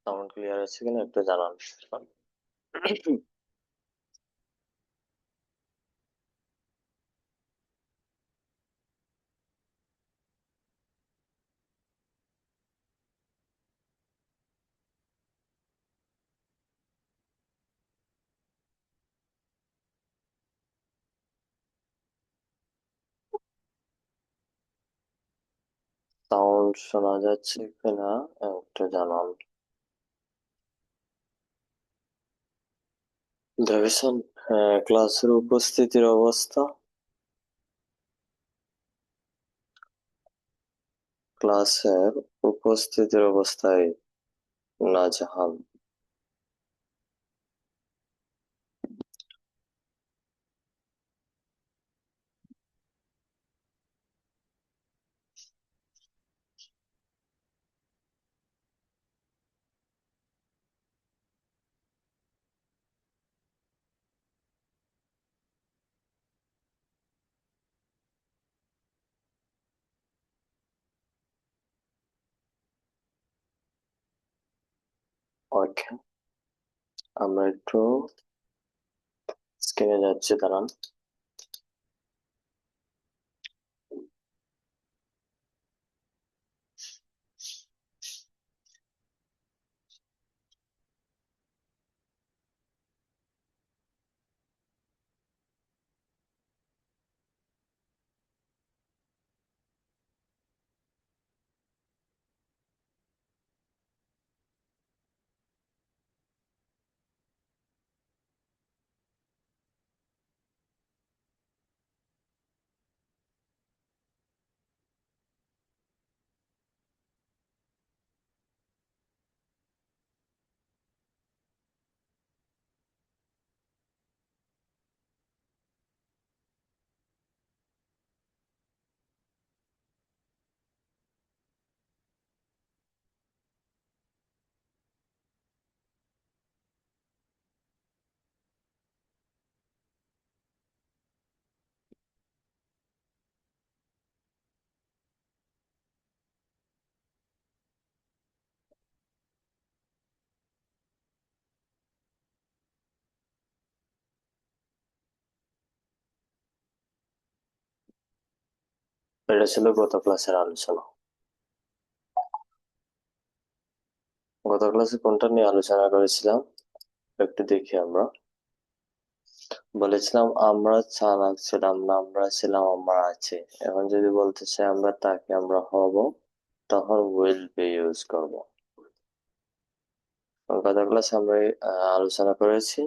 Sound clear আছে কিনা একটু জানান। সাউন্ড শোনা যাচ্ছে কিনা একটু জানান। দেখেছেন? হ্যাঁ, ক্লাসের উপস্থিতির অবস্থা। ক্লাসের উপস্থিতির অবস্থায় নাজেহাল। ওকে, আমরা একটু স্ক্রিনে যাচ্ছি, দাঁড়ান। এটা ছিল গত ক্লাসের আলোচনা। গত ক্লাসে কোনটা নিয়ে আলোচনা করেছিলাম একটু দেখি আমরা। বলেছিলাম আমরা চালাক ছিলাম না, আমরা ছিলাম আমরা আছি। এখন যদি বলতে চাই আমরা তাকে আমরা হব, তখন উইল বি ইউজ করব। গত ক্লাসে আমরা আলোচনা করেছি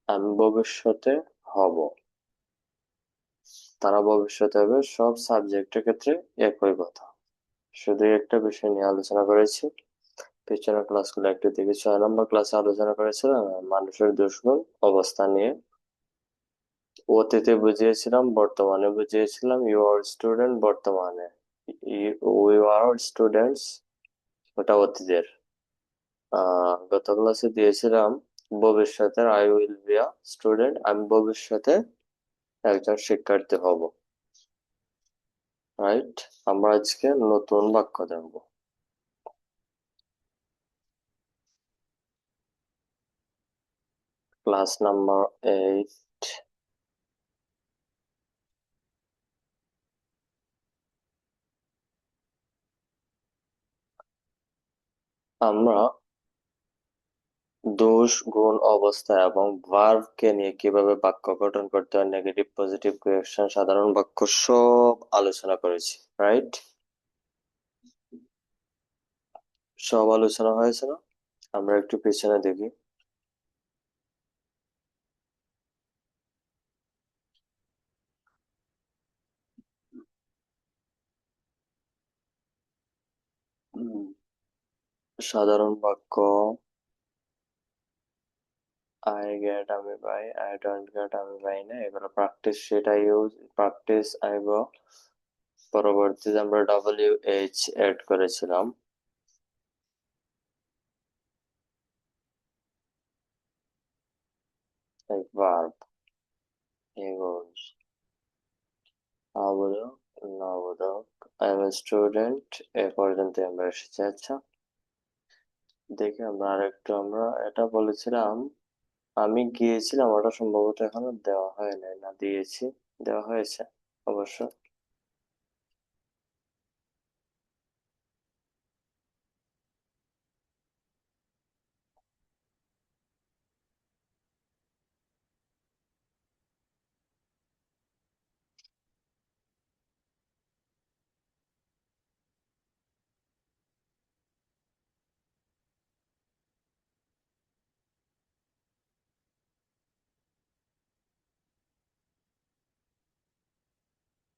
আমি ভবিষ্যতে হব, তারা ভবিষ্যতে হবে, সব সাবজেক্টের ক্ষেত্রে একই কথা। শুধু একটা বিষয় নিয়ে আলোচনা করেছি, পিছনের ক্লাসগুলো একটু দেখি। 6 নম্বর ক্লাসে আলোচনা করেছিলাম মানুষের দুষ্গুণ অবস্থা নিয়ে। অতীতে বুঝিয়েছিলাম, বর্তমানে বুঝিয়েছিলাম ইউ আর স্টুডেন্ট, বর্তমানে উই আর স্টুডেন্টস, ওটা অতীতের। গত ক্লাসে দিয়েছিলাম ভবিষ্যতের I will be a student, আমি ভবিষ্যতে একজন শিক্ষার্থী হব। রাইট? আমরা আজকে নতুন বাক্য দেখব। Class number 8। আমরা দোষ, গুণ, অবস্থা এবং ভার্ব কে নিয়ে কিভাবে বাক্য গঠন করতে হয়, নেগেটিভ, পজিটিভ, কোয়েশ্চেন, সাধারণ বাক্য সব আলোচনা করেছি। রাইট? সব আলোচনা হয়েছে না? আমরা একটু পেছনে দেখি। হুম, সাধারণ বাক্য আই গেট আমি পাই, আই ডোন্ট গেট আমি পাই না, এগুলো প্র্যাকটিস সেটা ইউজ প্র্যাকটিস আইব। পরবর্তীতে আমরা ডাব্লিউ এইচ এড করেছিলাম। ভার্ব এগোজ, আবোধক, নবোধক, আই এম স্টুডেন্ট, এ পর্যন্ত আমরা এসেছি। আচ্ছা, দেখি আমরা আরেকটু, আমরা এটা বলেছিলাম আমি গিয়েছিলাম, ওটা সম্ভবত এখনো দেওয়া হয় নাই, না দিয়েছি? দেওয়া হয়েছে অবশ্য।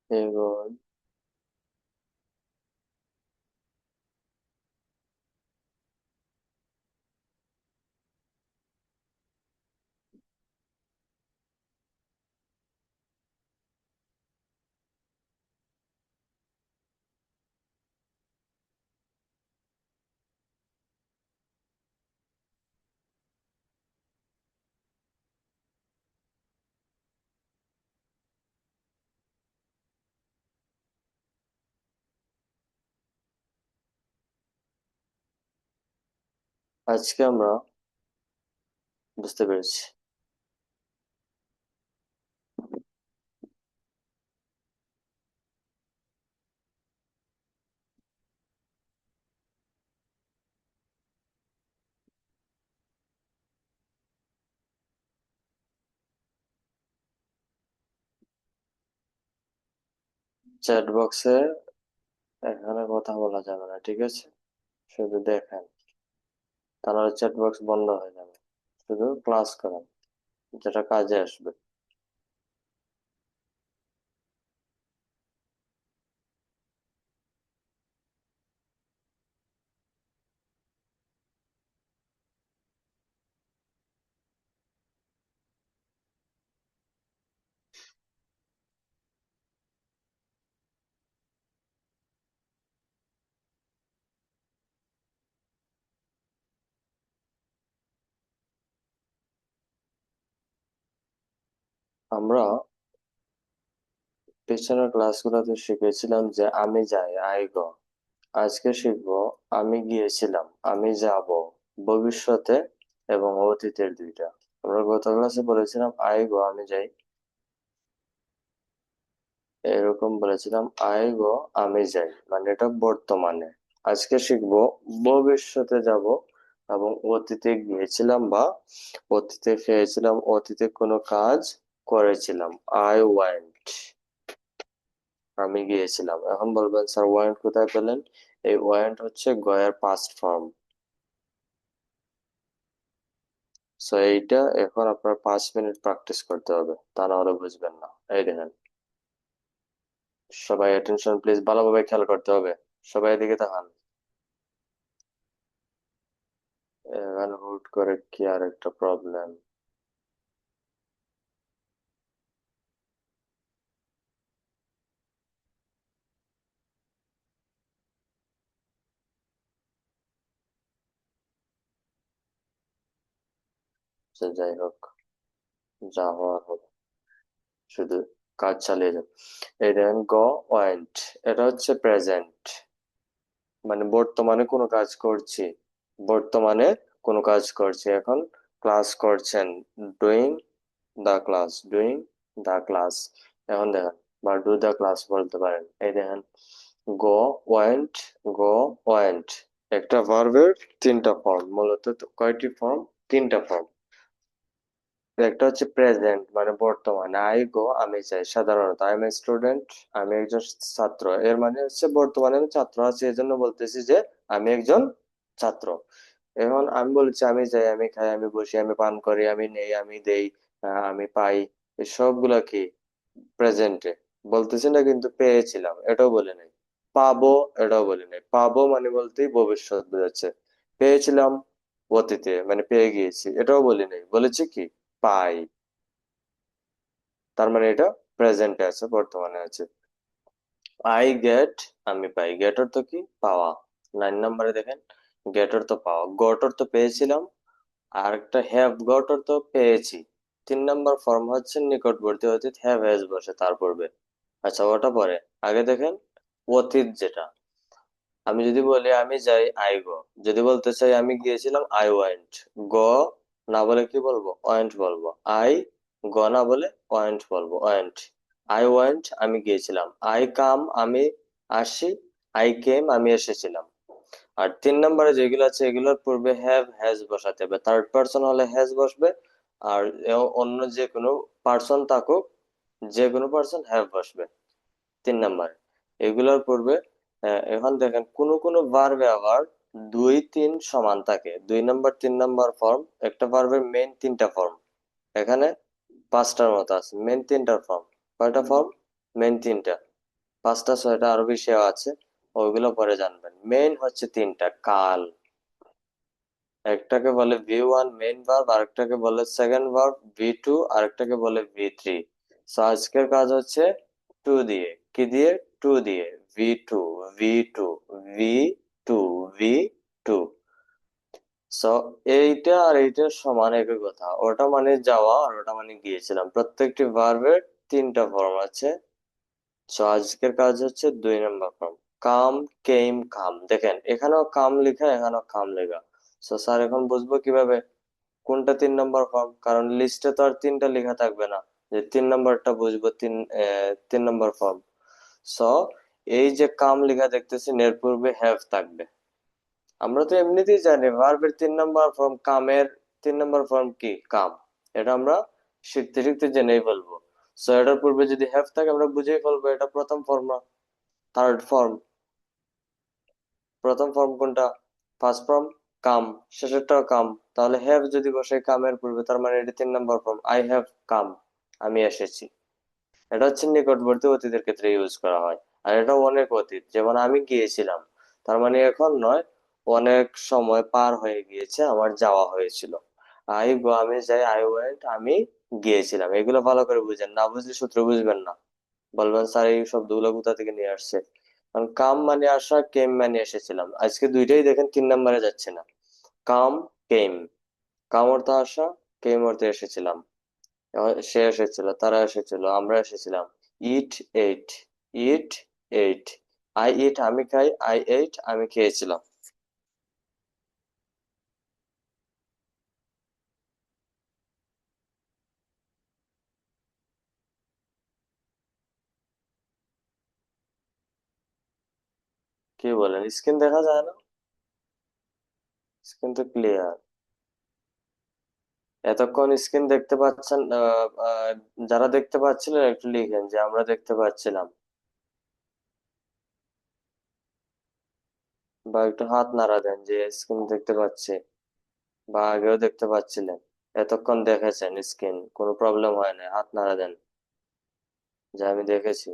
এগোন। আজকে আমরা, বুঝতে পেরেছি। চ্যাট বক্সে এখানে কথা বলা যাবে না, ঠিক আছে? শুধু দেখেন, তাহলে চ্যাট বক্স বন্ধ হয়ে যাবে। শুধু ক্লাস করেন, যেটা কাজে আসবে। আমরা পেছনের ক্লাসগুলোতে শিখেছিলাম যে আমি যাই, আই গো। আজকে শিখবো আমি গিয়েছিলাম, আমি যাব, ভবিষ্যতে এবং অতীতের দুইটা। আমরা গত ক্লাসে বলেছিলাম আই গো, আমি যাই, এরকম বলেছিলাম আই গো, আমি যাই, মানে এটা বর্তমানে। আজকে শিখবো ভবিষ্যতে যাব এবং অতীতে গিয়েছিলাম বা অতীতে পেয়েছিলাম, অতীতে কোনো কাজ করেছিলাম। আই ওয়েন্ট, আমি গিয়েছিলাম। এখন বলবেন স্যার ওয়েন্ট কোথায় পেলেন? এই ওয়েন্ট হচ্ছে গয়ের পাস্ট ফর্ম। সো এইটা এখন আপনার 5 মিনিট প্র্যাকটিস করতে হবে, তা না হলে বুঝবেন না। এই দেখেন, সবাই অ্যাটেনশন প্লিজ, ভালোভাবে খেয়াল করতে হবে। সবাই এদিকে তাকান। এখানে হুট করে কি আর একটা প্রবলেম? সে যাই হোক, যা হওয়ার হবে, শুধু কাজ চালিয়ে যান। এই দেখেন গ ওয়েন্ট, এটা হচ্ছে প্রেজেন্ট, মানে বর্তমানে কোনো কাজ করছি, বর্তমানে কোনো কাজ করছি। এখন ক্লাস করছেন, doing the class, doing the class. এখন দেখেন, বা ডু দা ক্লাস বলতে পারেন। এই দেখেন, গো ওয়েন্ট, গো ওয়েন্ট, একটা ভার্বের তিনটা ফর্ম, মূলত তো কয়টি ফর্ম? তিনটা ফর্ম। একটা হচ্ছে প্রেজেন্ট, মানে বর্তমানে, আই গো, আমি যাই। সাধারণত আই এম এ স্টুডেন্ট, আমি একজন ছাত্র, এর মানে হচ্ছে বর্তমানে আমি ছাত্র আছি, এই জন্য বলতেছি যে আমি একজন ছাত্র। এখন আমি বলছি আমি যাই, আমি খাই, আমি বসি, আমি পান করি, আমি নেই, আমি দেই, আমি পাই, এই সবগুলা কি প্রেজেন্টে বলতেছি না, কিন্তু পেয়েছিলাম এটাও বলে নাই, পাবো এটাও বলে নাই। পাবো মানে বলতেই ভবিষ্যৎ বোঝাচ্ছে। পেয়েছিলাম অতীতে, মানে পেয়ে গিয়েছি, এটাও বলি নাই, বলেছি কি পাই। তার মানে এটা প্রেজেন্টে আছে, বর্তমানে আছে। আই গেট, আমি পাই, গেট অর্থ কি পাওয়া। 9 নম্বরে দেখেন, গেট অর্থ পাওয়া, গট অর্থ পেয়েছিলাম, আর একটা হ্যাভ গট অর্থ পেয়েছি। 3 নম্বর ফর্ম হচ্ছে নিকটবর্তী অতীত, হ্যাভ হ্যাজ বসে তার পূর্বে। আচ্ছা ওটা পরে, আগে দেখেন অতীত যেটা, আমি যদি বলি আমি যাই, আই গো। যদি বলতে চাই আমি গিয়েছিলাম, আই ওয়েন্ট। গো না বলে কি বলবো, ওয়েন্ট বলবো। আই গো না বলে ওয়েন্ট বলবো, ওয়েন্ট। আই ওয়েন্ট আমি গিয়েছিলাম। আই কাম আমি আসি। আই কেম আমি এসেছিলাম। আর 3 নম্বরে যেগুলো আছে এগুলোর পূর্বে হ্যাভ হ্যাজ বসাতে হবে। থার্ড পার্সন হলে হ্যাজ বসবে। আর অন্য যে কোনো পার্সন থাকুক, যে কোনো পার্সন হ্যাভ বসবে 3 নম্বরে। এগুলোর পূর্বে এখন দেখেন কোন কোন ভার্বে আবার 2 3 সমান থাকে। 2 নম্বর 3 নম্বর ফর্ম, একটা ভার্বের মেইন 3টা ফর্ম। এখানে 5টার মতো আছে মেইন 3টার ফর্ম। কয়টা ফর্ম? মেইন 3টা। 5টা 6টা আরো বেশি আছে, ওইগুলো পরে জানবেন। মেইন হচ্ছে 3টা। কাল, একটাকে বলে V1 মেইন ভার্ব, আরেকটাকে বলে সেকেন্ড ভার্ব V2, আরেকটাকে বলে V3। সো আজকের কাজ হচ্ছে টু দিয়ে। কি দিয়ে? টু দিয়ে। V2, V2, V2, V2। So এইটা আর এইটার সমান, একই কথা। ওটা মানে যাওয়া আর ওটা মানে গিয়েছিলাম। প্রত্যেকটি ভার্বের 3টা ফর্ম আছে। সো আজকের কাজ হচ্ছে 2 নম্বর ফর্ম। কাম, কেম, কাম। দেখেন এখানেও কাম লেখা, এখানেও কাম লেখা। সো স্যার এখন বুঝবো কিভাবে কোনটা 3 নম্বর ফর্ম, কারণ লিস্টে তো আর 3টা লেখা থাকবে না যে 3 নম্বরটা বুঝবো 3 নম্বর ফর্ম। সো এই যে কাম লেখা দেখতেছি, এর পূর্বে হ্যাভ থাকবে। আমরা তো এমনিতেই জানি ভার্বের 3 নম্বর ফর্ম, কামের 3 নম্বর ফর্ম কি? কাম। এটা আমরা শিখতে শিখতে জেনেই ফেলবো। সো এটার পূর্বে যদি হ্যাভ থাকে আমরা বুঝেই ফেলবো এটা প্রথম ফর্ম না, থার্ড ফর্ম। প্রথম ফর্ম কোনটা? ফার্স্ট ফর্ম কাম, শেষেরটাও কাম। তাহলে হ্যাভ যদি বসে কামের পূর্বে, তার মানে এটা 3 নম্বর ফর্ম। আই হ্যাভ কাম, আমি এসেছি। এটা হচ্ছে নিকটবর্তী অতীতের ক্ষেত্রে ইউজ করা হয়। আর এটা অনেক অতীত, যেমন আমি গিয়েছিলাম, তার মানে এখন নয়, অনেক সময় পার হয়ে গিয়েছে, আমার যাওয়া হয়েছিল। আই গো আমি যাই, আই ওয়েন্ট আমি গিয়েছিলাম। এগুলো ভালো করে বুঝেন, না বুঝলে সূত্র বুঝবেন না। বলবেন স্যার এই শব্দগুলো কোথা থেকে নিয়ে আসছে। কারণ কাম মানে আসা, কেম মানে এসেছিলাম। আজকে দুইটাই দেখেন 3 নম্বরে যাচ্ছে না। কাম, কেম। কাম অর্থ আসা, কেম অর্থ এসেছিলাম। সে এসেছিল, তারা এসেছিল, আমরা এসেছিলাম। Eat, eight. Eat, eight. I eat আমি খাই, আই এইট আমি খেয়েছিলাম। কি বলেন, স্ক্রিন দেখা যায় না? স্ক্রিন তো ক্লিয়ার। এতক্ষণ স্ক্রিন দেখতে পাচ্ছেন? যারা দেখতে পাচ্ছিলেন একটু লিখেন যে আমরা দেখতে পাচ্ছিলাম, বা একটু হাত নাড়া দেন যে স্ক্রিন দেখতে পাচ্ছি, বা আগেও দেখতে পাচ্ছিলেন। এতক্ষণ দেখেছেন স্ক্রিন, কোনো প্রবলেম হয় না, হাত নাড়া দেন যে আমি দেখেছি।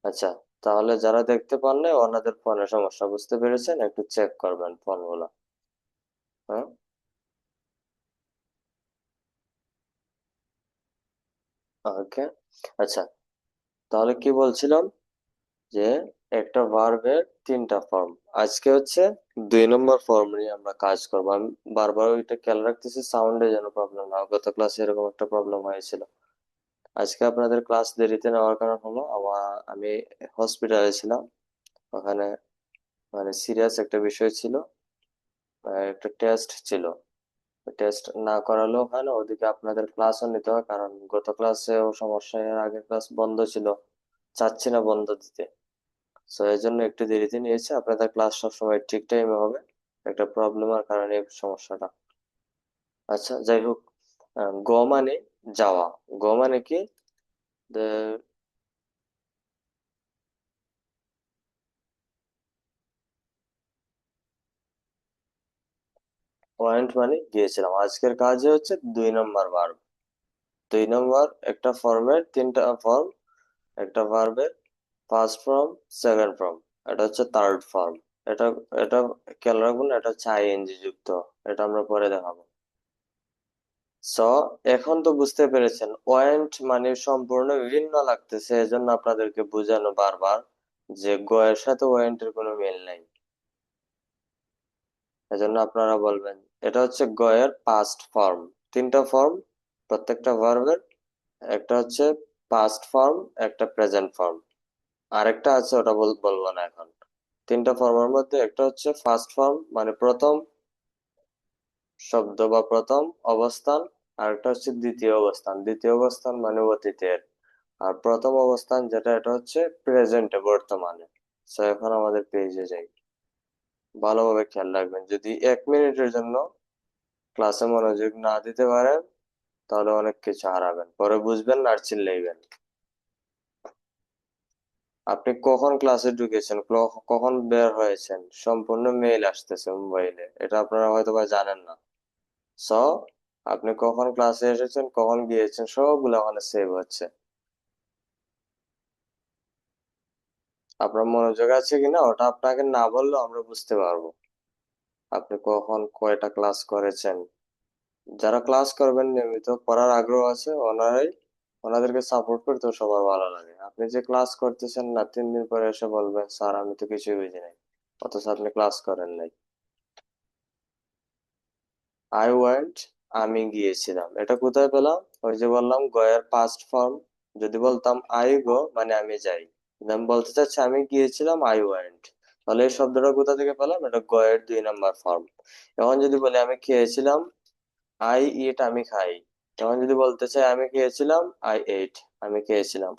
আচ্ছা, তাহলে যারা দেখতে পান না ওনাদের ফোনে সমস্যা, বুঝতে পেরেছেন? একটু চেক করবেন ফোন গুলা। হ্যাঁ, ওকে। আচ্ছা, তাহলে কি বলছিলাম, যে একটা ভার্বের 3টা ফর্ম। আজকে হচ্ছে 2 নম্বর ফর্ম নিয়ে আমরা কাজ করবো। আমি বারবার ওইটা খেয়াল রাখতেছি সাউন্ডে যেন প্রবলেম না হয়। গত ক্লাসে এরকম একটা প্রবলেম হয়েছিল। আজকে আপনাদের ক্লাস দেরিতে নেওয়ার কারণ হলো আমি হসপিটালে ছিলাম। ওখানে মানে সিরিয়াস একটা বিষয় ছিল। একটা টেস্ট ছিল। টেস্ট না করালেও হয় না, ওদিকে আপনাদের ক্লাসও নিতে হয়, কারণ গত ক্লাসেও সমস্যা, এর আগের ক্লাস বন্ধ ছিল, চাচ্ছি না বন্ধ দিতে। সো এই জন্য একটু দেরিতে নিয়েছে। আপনাদের ক্লাস সবসময় ঠিক টাইমে হবে, একটা প্রবলেমের কারণে এই সমস্যাটা। আচ্ছা, যাই হোক। গ মানে যাওয়া। গ মানে কি? পয়েন্ট মানে গিয়েছিলাম। আজকের কাজে হচ্ছে 2 নম্বর ভার্ব। 2 নম্বর একটা ফর্মের 3টা ফর্ম। একটা ভার্বের ফার্স্ট ফর্ম, সেকেন্ড ফর্ম, এটা হচ্ছে থার্ড ফর্ম। এটা এটা খেয়াল রাখবেন, এটা হচ্ছে আইএনজি যুক্ত। এটা আমরা পরে দেখাবো। সো এখন তো বুঝতে পেরেছেন ওয়েন্ট মানে সম্পূর্ণ ভিন্ন লাগতেছে, এজন্য আপনাদেরকে বোঝানো বারবার যে গ এর সাথে ওয়েন্ট এর কোনো মিল নাই। এজন্য আপনারা বলবেন এটা হচ্ছে গ এর পাস্ট ফর্ম। 3টা ফর্ম প্রত্যেকটা ভার্বের। একটা হচ্ছে পাস্ট ফর্ম, একটা প্রেজেন্ট ফর্ম, আরেকটা আছে ওটা বলবো না এখন। তিনটা ফর্মের মধ্যে একটা হচ্ছে ফার্স্ট ফর্ম, মানে প্রথম শব্দ বা প্রথম অবস্থান, আর একটা হচ্ছে দ্বিতীয় অবস্থান। দ্বিতীয় অবস্থান মানে অতীতের, আর প্রথম অবস্থান যেটা এটা হচ্ছে প্রেজেন্টে, বর্তমানে। তো এখন আমাদের পেজে যাই। ভালোভাবে খেয়াল রাখবেন, যদি 1 মিনিটের জন্য ক্লাসে মনোযোগ না দিতে পারেন তাহলে অনেক কিছু হারাবেন, পরে বুঝবেন না আর চিল্লাইবেন। আপনি কখন ক্লাসে ঢুকেছেন, কখন বের হয়েছেন, সম্পূর্ণ মেইল আসতেছে মোবাইলে, এটা আপনারা হয়তো বা জানেন না। সো আপনি কখন ক্লাসে এসেছেন, কখন গিয়েছেন, সবগুলো ওখানে সেভ হচ্ছে। আপনার মনোযোগ আছে কিনা ওটা আপনাকে না বললেও আমরা বুঝতে পারবো আপনি কখন কয়টা ক্লাস করেছেন। যারা ক্লাস করবেন, নিয়মিত পড়ার আগ্রহ আছে, ওনাদেরকে সাপোর্ট করতে সবার ভালো লাগে। আপনি যে ক্লাস করতেছেন না, 3 দিন পরে এসে বলবেন স্যার আমি তো কিছুই বুঝি নাই, অথচ আপনি ক্লাস করেন নাই। আই ওয়েন্ট, আমি গিয়েছিলাম, এটা কোথায় পেলাম? ওই যে বললাম গয়ের পাস্ট ফর্ম। যদি বলতাম আই গো মানে আমি যাই, কিন্তু আমি বলতে চাচ্ছি আমি গিয়েছিলাম, আই ওয়েন্ট। তাহলে এই শব্দটা কোথা থেকে পেলাম? এটা গয়ের 2 নম্বর ফর্ম। এখন যদি বলি আমি খেয়েছিলাম, আই ইট আমি খাই। এখন যদি বলতে চাই আমি খেয়েছিলাম, আই এইট আমি খেয়েছিলাম।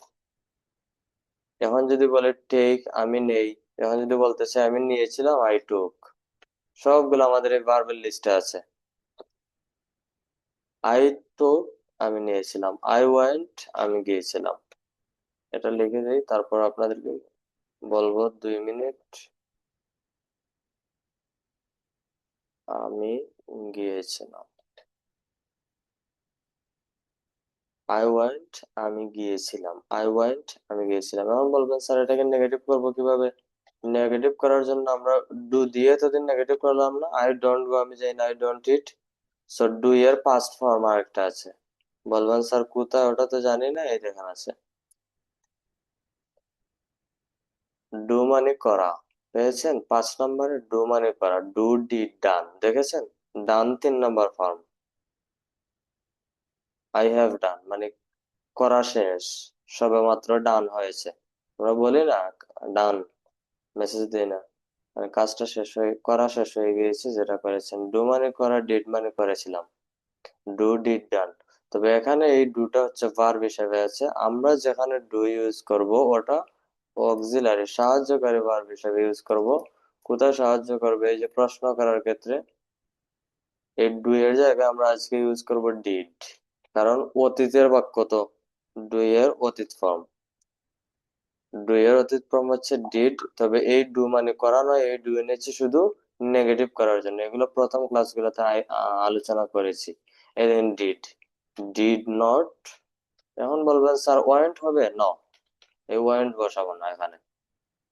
এখন যদি বলে টেক আমি নেই। এখন যদি বলতে চাই আমি নিয়েছিলাম, আই টুক। সবগুলো আমাদের এই ভার্বের লিস্টে আছে। আই টুক আমি নিয়েছিলাম, আই ওয়েন্ট আমি গিয়েছিলাম। এটা লিখে দিই, তারপর আপনাদেরকে বলবো 2 মিনিট। আমি গিয়েছিলাম, আই ওয়েন্ট আমি গিয়েছিলাম, আই ওয়েন্ট আমি গিয়েছিলাম। এখন বলবেন স্যার এটাকে নেগেটিভ করবো কিভাবে? নেগেটিভ করার জন্য আমরা ডু দিয়ে এতদিন নেগেটিভ করলাম না, আই ডোন্ট গো আমি যাই না, I don't it. So do এর পাস্ট ফর্ম আরেকটা আছে। বলবেন স্যার কোথায়? ওটা তো জানি না, এই দেখেন আছে। ডু মানে করা, পেয়েছেন? 5 নম্বরে ডু মানে করা, ডু ডিড ডান, দেখেছেন? ডান 3 নম্বর ফর্ম। আই হ্যাভ ডান মানে করা শেষ, সবে মাত্র ডান হয়েছে। আমরা বলি না ডান, মেসেজ দিই না, মানে কাজটা শেষ হয়ে গিয়েছে, যেটা করেছেন। ডু মানে করা, ডিড মানে করেছিলাম, ডু ডিড ডান। তবে এখানে এই ডুটা হচ্ছে ভার্ব হিসেবে আছে, আমরা যেখানে ডু ইউজ করব ওটা অক্সিলারি সাহায্যকারী ভার্ব হিসেবে ইউজ করব। কোথায় সাহায্য করবে? এই যে প্রশ্ন করার ক্ষেত্রে এই ডু এর জায়গায় আমরা আজকে ইউজ করব ডিড, কারণ অতীতের বাক্য তো, ডু এর অতীত ফর্ম। ডু এর অতীত ফর্ম হচ্ছে ডিড, তবে এই ডু মানে করা নয়, এই ডু এনেছি শুধু নেগেটিভ করার জন্য। এগুলো প্রথম ক্লাসগুলোতে আলোচনা করেছি। এদিন ডিড, ডিড নট। এখন বলবেন স্যার ওয়ারেন্ট হবে না, এই ওয়ারেন্ট বসাবো না এখানে।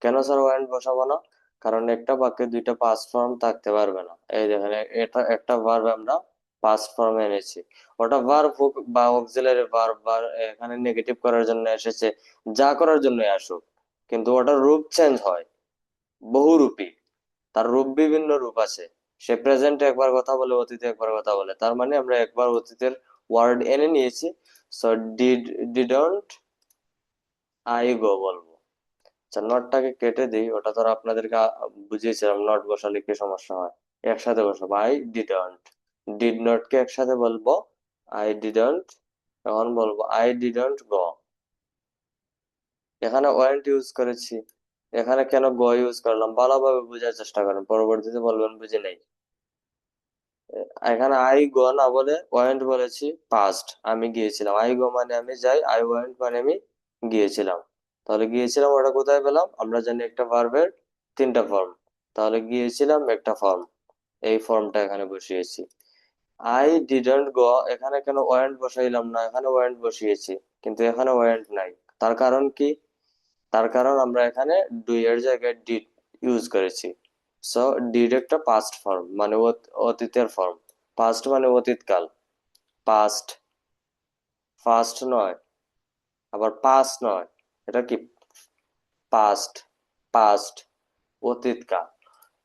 কেন স্যার ওয়ারেন্ট বসাবো না? কারণ একটা বাক্যে দুইটা পাস্ট ফর্ম থাকতে পারবে না। এই দেখেন, এটা একটা ভার্ব আমরা পাস্ট ফর্মে এনেছি, ওটা ভার্ব হোক বা অক্সিলারি ভার্ব বা এখানে নেগেটিভ করার জন্য এসেছে, যা করার জন্য আসুক, কিন্তু ওটার রূপ চেঞ্জ হয়, বহুরূপী। তার রূপ, বিভিন্ন রূপ আছে। সে প্রেজেন্টে একবার কথা বলে, অতীতে একবার কথা বলে, তার মানে আমরা একবার অতীতের ওয়ার্ড এনে নিয়েছি। সো ডিড, ডিডন্ট আই গো বলবো। আচ্ছা, নটটাকে কেটে দিই, ওটা তো আর আপনাদেরকে বুঝিয়েছিলাম নট বসালে কি সমস্যা হয়। একসাথে বসাবো, আই ডিডন্ট। ডিড নট কে একসাথে বলবো আই ডিডন্ট। এখন বলবো আই ডিডন্ট গো। এখানে ওয়ারেন্ট ইউজ করেছি, এখানে কেন গো ইউজ করলাম ভালোভাবে বোঝার চেষ্টা করেন, পরবর্তীতে বলবেন বুঝি নাই। এখানে আই গো না বলে ওয়েন্ট বলেছি, পাস্ট। আমি গিয়েছিলাম, আই গো মানে আমি যাই, আই ওয়েন্ট মানে আমি গিয়েছিলাম। তাহলে গিয়েছিলাম ওটা কোথায় পেলাম? আমরা জানি একটা ভার্বের 3টা ফর্ম, তাহলে গিয়েছিলাম একটা ফর্ম, এই ফর্মটা এখানে বসিয়েছি। আই ডিডন্ট গো, এখানে কেন ওয়েন্ট বসাইলাম না? এখানে ওয়েন্ট বসিয়েছি, কিন্তু এখানে ওয়েন্ট নাই। তার কারণ কি? তার কারণ আমরা এখানে ডু এর জায়গায় ডিড ইউজ করেছি। সো ডিড একটা পাস্ট ফর্ম, মানে অতীতের ফর্ম। পাস্ট মানে অতীতকাল, পাস্ট, ফার্স্ট নয়, আবার পাস নয়, এটা কি? পাস্ট, পাস্ট, অতীতকাল।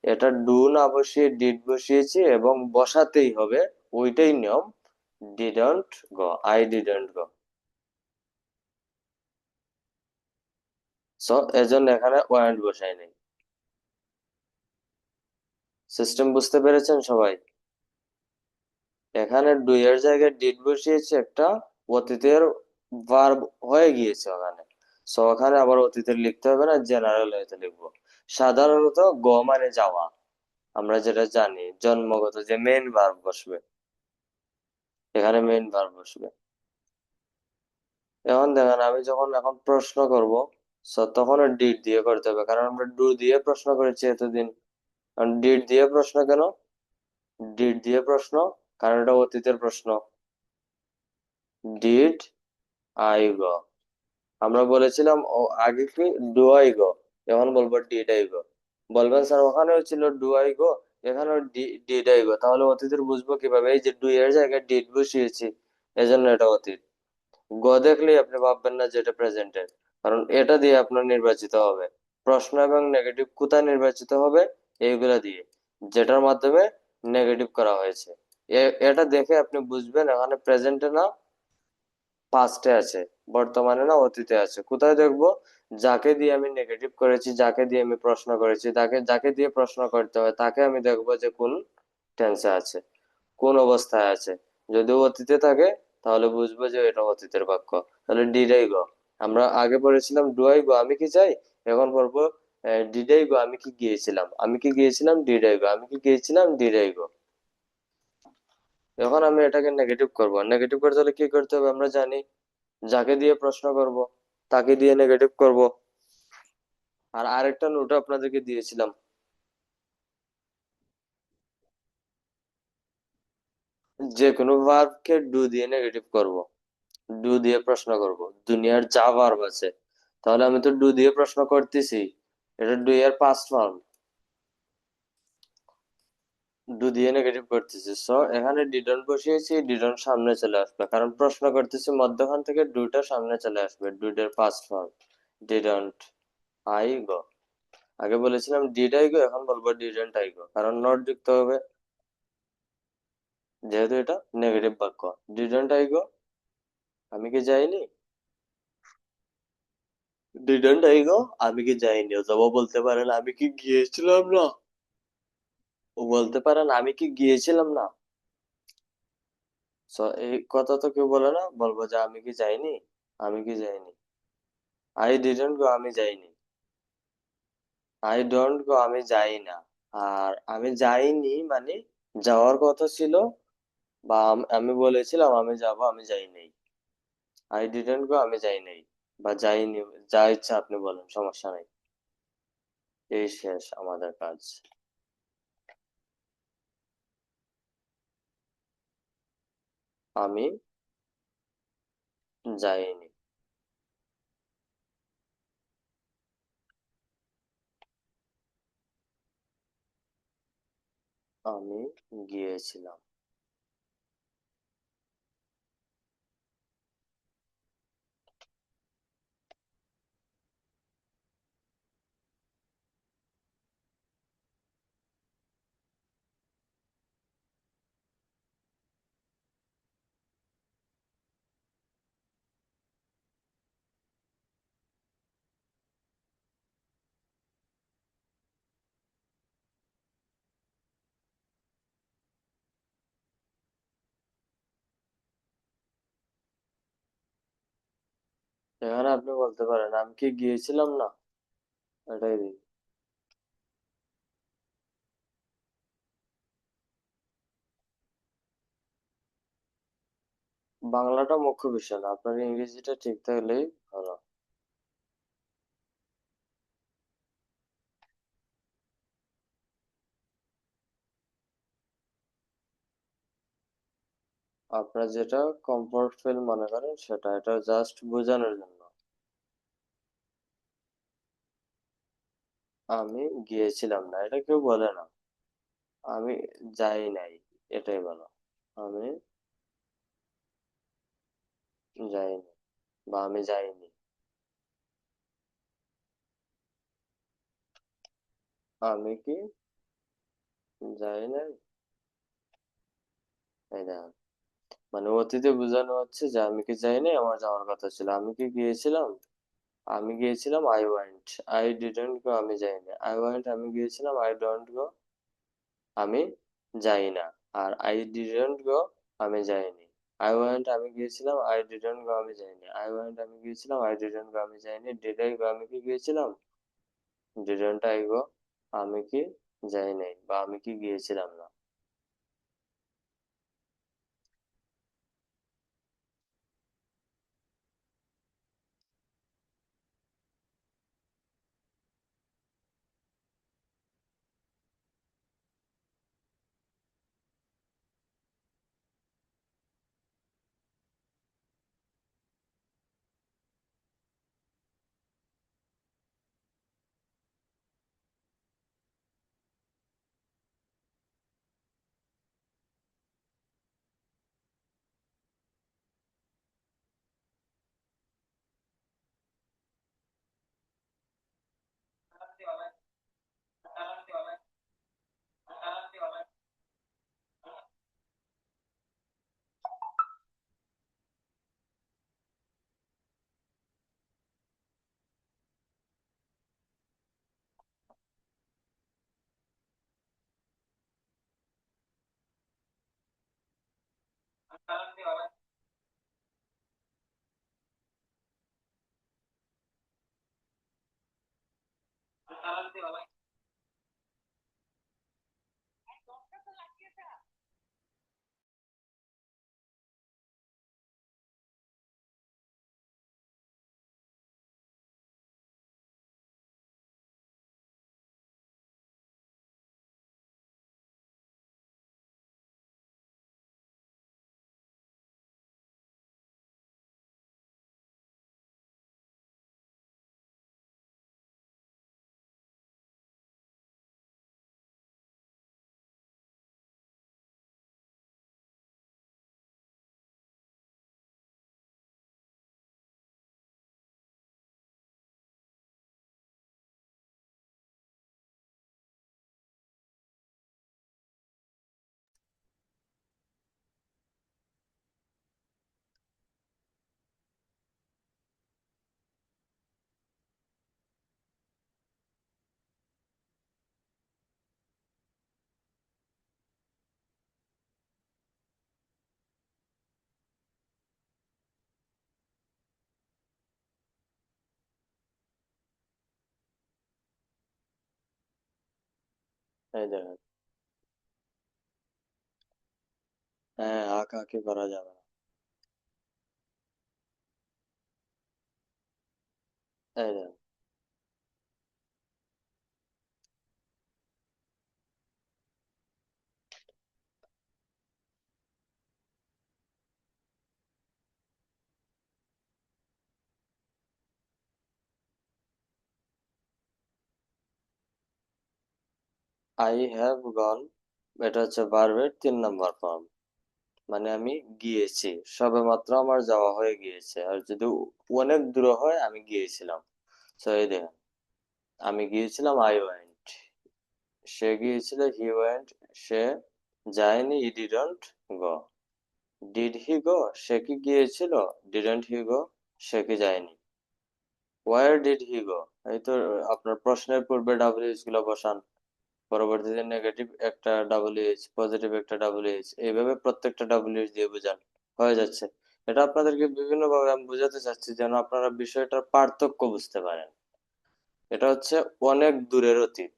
এটা ডু না বসিয়ে ডিড বসিয়েছি, এবং বসাতেই হবে, ওইটাই নিয়ম। Didn't go, I didn't go. So এজন্য এখানে ওয়ারেন্ট বসাই নেই। সিস্টেম বুঝতে পেরেছেন সবাই? এখানে ডু এর জায়গায় ডিড বসিয়েছে, একটা অতীতের ভার্ব হয়ে গিয়েছে ওখানে। সো ওখানে আবার অতীতের লিখতে হবে না, জেনারেল হয়তো লিখবো। সাধারণত গ মানে যাওয়া, আমরা যেটা জানি জন্মগত যে মেইন ভার্ব বসবে, এখানে মেইন ভার্ব বসবে। এখন দেখেন আমি যখন এখন প্রশ্ন করব, তখন ডিড দিয়ে করতে হবে, কারণ আমরা ডু দিয়ে প্রশ্ন করেছি এতদিন। কারণ ডিড দিয়ে প্রশ্ন কেন? ডিড দিয়ে প্রশ্ন কারণ এটা অতীতের প্রশ্ন। ডিড আই গো, আমরা বলেছিলাম ও আগে কি ডু আই গো, এখন বলবো ডিড আই গো। বলবেন স্যার ওখানেও ছিল ডু আই গো, এখানেও ডিড আই গো, তাহলে অতীতের বুঝবো কিভাবে? এই যে ডু এর জায়গায় ডিড বসিয়েছি, এজন্য এটা অতীত। গ দেখলেই আপনি ভাববেন না যে এটা প্রেজেন্টের, কারণ এটা দিয়ে আপনার নির্বাচিত হবে। প্রশ্ন এবং নেগেটিভ কোথায় নির্বাচিত হবে? এইগুলা দিয়ে, যেটার মাধ্যমে নেগেটিভ করা হয়েছে। এটা দেখে আপনি বুঝবেন এখানে প্রেজেন্টে না পাস্টে আছে, বর্তমানে না অতীতে আছে। কোথায় দেখবো? যাকে দিয়ে আমি নেগেটিভ করেছি, যাকে দিয়ে আমি প্রশ্ন করেছি, তাকে যাকে দিয়ে প্রশ্ন করতে হয় তাকে আমি দেখবো যে কোন টেন্সে আছে, কোন অবস্থায় আছে। যদি অতীতে থাকে তাহলে বুঝবো যে এটা অতীতের বাক্য। তাহলে ডিডাই গো, আমরা আগে পড়েছিলাম ডুয়াই গো আমি কি যাই, এখন পড়বো ডিডাই গো আমি কি গিয়েছিলাম, আমি কি গিয়েছিলাম ডিডাই গো, আমি কি গিয়েছিলাম ডিডাই গো। এখন আমি এটাকে নেগেটিভ করব, নেগেটিভ করতে হলে কি করতে হবে আমরা জানি, যাকে দিয়ে প্রশ্ন করব তাকে দিয়ে নেগেটিভ করব। আর আরেকটা নোট আপনাদেরকে দিয়েছিলাম, যে কোনো ভার্বকে ডু দিয়ে নেগেটিভ করব, ডু দিয়ে প্রশ্ন করব। দুনিয়ার যা ভার্ব আছে, তাহলে আমি তো ডু দিয়ে প্রশ্ন করতেছি, এটা ডু এর পাস্ট ফর্ম, ডু দিয়ে নেগেটিভ করতেছি। সো এখানে ডিডন্ট বসিয়েছি, ডিডন্ট সামনে চলে আসবে, কারণ প্রশ্ন করতেছি মধ্যখান থেকে ডুটা সামনে চলে আসবে, ডুডের past form didn't I go. আগে বলেছিলাম ডিড আই গো, এখন বলবো ডিডন্ট আই গো, কারণ নট যুক্ত হবে, যেহেতু এটা নেগেটিভ বাক্য। ডিডন্ট আই গো, আমি কি যাইনি, ডিডন্ট আই গো, আমি কি যাইনি। অথবা বলতে পারেন আমি কি গিয়েছিলাম না, ও বলতে পারেন আমি কি গিয়েছিলাম না। So, এই কথা তো কেউ বলে না, বলবো যে আমি কি যাইনি, আমি কি যাইনি। আই ডিডন্ট গো, আমি যাইনি। আই ডোন্ট গো, আমি যাই না। আর আমি যাইনি মানে যাওয়ার কথা ছিল, বা আমি বলেছিলাম আমি যাব, আমি যাই নাই। আই ডিডন্ট গো, আমি যাই নাই, বা যাইনি, যা ইচ্ছা আপনি বলেন, সমস্যা নাই। এই শেষ আমাদের কাজ। আমি যাইনি, আমি গিয়েছিলাম। এখানে আপনি বলতে পারেন আমি কি গিয়েছিলাম না, এটাই দিই। বাংলাটা মুখ্য বিষয় না, আপনার ইংরেজিটা ঠিক থাকলেই ভালো। আপনার যেটা কমফোর্ট ফিল মনে করেন সেটা, এটা জাস্ট বোঝানোর জন্য। আমি গিয়েছিলাম না এটা কেউ বলে না, আমি যাই নাই, এটাই বলো। আমি যাইনি, বা আমি যাইনি। আমি কি যাই নাই, এই দেখেন, মানে অতীতে বোঝানো হচ্ছে যে আমি কি যাইনি, আমার যাওয়ার কথা ছিল। আমি কি গিয়েছিলাম, আমি গিয়েছিলাম, I went. I didn't go, আমি যাইনি। আই ওয়েন্ট, আমি গিয়েছিলাম, আই ডোন্ট গো, আমি যাই না। আর আই ডিডন্ট গো, আমি যাইনি। আই ওয়েন্ট, আমি গিয়েছিলাম। আই ডিডন্ট গো, আমি যাইনি। আই ওয়েন্ট, আমি গিয়েছিলাম। আই ডিডন্ট গো, আমি যাইনি। ডিড আই গো, আমি কি গিয়েছিলাম? ডিডন্ট আই গো, আমি কি যাই নাই বা আমি কি গিয়েছিলাম না। এই দেখেন। হ্যাঁ, হাঁকাহাঁকি করা যাবে না। এই দেখেন। আই হ্যাভ গন, এটা হচ্ছে ভার্বের 3 নম্বর ফর্ম। মানে আমি গিয়েছি, সবেমাত্র আমার যাওয়া হয়ে গিয়েছে। আর যদি অনেক দূরে হয়, আমি গিয়েছিলাম। তো এই দেখেন, আমি গিয়েছিলাম, আই ওয়েন্ট। সে গিয়েছিল, হি ওয়েন্ট। সে যায়নি, he didn't go. Did he গো, সে কি গিয়েছিল? ডিডন্ট হি গো, সে কি যায়নি। ওয়ার ডিড হি গো, এই তো আপনার প্রশ্নের পূর্বে ডাব্লিউএইচ গুলো বসান, পরবর্তীতে নেগেটিভ একটা ডাব্লিউএইচ, পজিটিভ একটা ডাব্লিউএইচ, এইভাবে প্রত্যেকটা ডাব্লিউএইচ দিয়ে বোঝান, হয়ে যাচ্ছে। এটা আপনাদেরকে বিভিন্ন ভাবে আমি বোঝাতে চাচ্ছি যেন আপনারা বিষয়টার পার্থক্য বুঝতে পারেন। এটা হচ্ছে অনেক দূরের অতীত।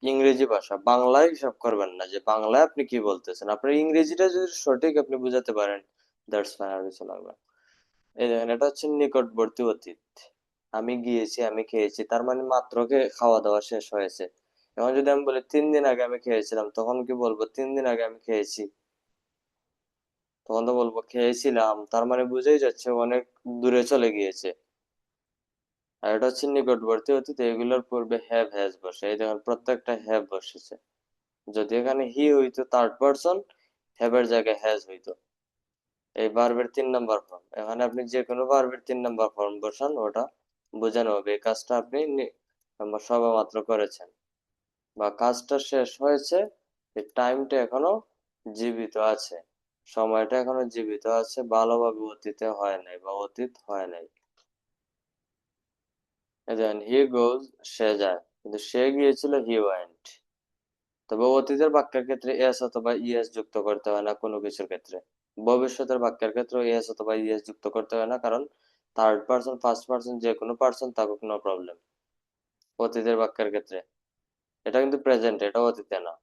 ইংরেজি ভাষা, বাংলায় হিসাব করবেন না যে বাংলায় আপনি কি বলতেছেন। আপনার ইংরেজিটা যদি সঠিক আপনি বুঝাতে পারেন, দ্যাটস ফাইন, আর কিছু লাগবে না। এই দেখেন, এটা হচ্ছে নিকটবর্তী অতীত। আমি গিয়েছি, আমি খেয়েছি, তার মানে মাত্র খাওয়া দাওয়া শেষ হয়েছে। এখন যদি আমি বলি 3 দিন আগে আমি খেয়েছিলাম, তখন কি বলবো? 3 দিন আগে আমি খেয়েছি। তখন তো বলবো খেয়েছিলাম, তার মানে বুঝেই যাচ্ছে অনেক দূরে চলে গিয়েছে। আর এটা হচ্ছে নিকটবর্তী অতীত, এগুলোর পূর্বে হ্যাভ হ্যাজ বসে। এই দেখেন, প্রত্যেকটা হ্যাভ বসেছে। যদি এখানে হি হইতো থার্ড পারসন, হ্যাভ এর জায়গায় হ্যাজ হইতো। এই ভার্বের 3 নম্বর ফর্ম, এখানে আপনি যে কোনো ভার্বের 3 নম্বর ফর্ম বসান, ওটা বোঝানো হবে এই কাজটা আপনি সবে মাত্র করেছেন বা কাজটা শেষ হয়েছে। এই টাইমটা এখনো জীবিত আছে, সময়টা এখনো জীবিত আছে, ভালোভাবে অতীতে হয় নাই বা অতীত হয় নাই। দেন হি গোজ, সে যায়, কিন্তু সে গিয়েছিল, হি ওয়েন্ট। তবে অতীতের বাক্যের ক্ষেত্রে এস অথবা ইএস যুক্ত করতে হয় না কোনো কিছুর ক্ষেত্রে। ভবিষ্যতের বাক্যের ক্ষেত্রে এস অথবা ইএস যুক্ত করতে হয় না, কারণ থার্ড পার্সন ফার্স্ট পার্সন যে কোনো পার্সন থাকুক, নো প্রবলেম অতীতের বাক্যের ক্ষেত্রে। এটা কিন্তু প্রেজেন্ট, এটা অতীতে না।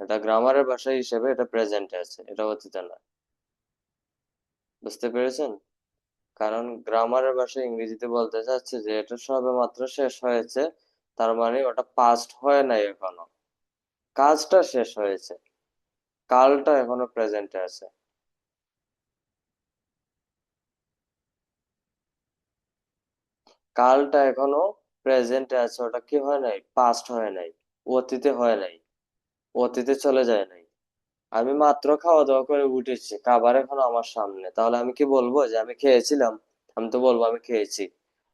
এটা গ্রামারের ভাষা হিসেবে এটা প্রেজেন্টে আছে, এটা অতীতে না। বুঝতে পেরেছেন? কারণ গ্রামারের ভাষায় ইংরেজিতে বলতে চাচ্ছে যে এটা সবে মাত্র শেষ হয়েছে, তার মানে ওটা পাস্ট হয় নাই এখনো, কাজটা শেষ হয়েছে, কালটা এখনো প্রেজেন্টে আছে। কালটা এখনো প্রেজেন্টে আছে, ওটা কি হয় নাই, পাস্ট হয় নাই, অতীতে হয় নাই, অতীতে চলে যায় নাই। আমি মাত্র খাওয়া দাওয়া করে উঠেছি, খাবার এখনো আমার সামনে, তাহলে আমি কি বলবো যে আমি খেয়েছিলাম? আমি তো বলবো আমি খেয়েছি,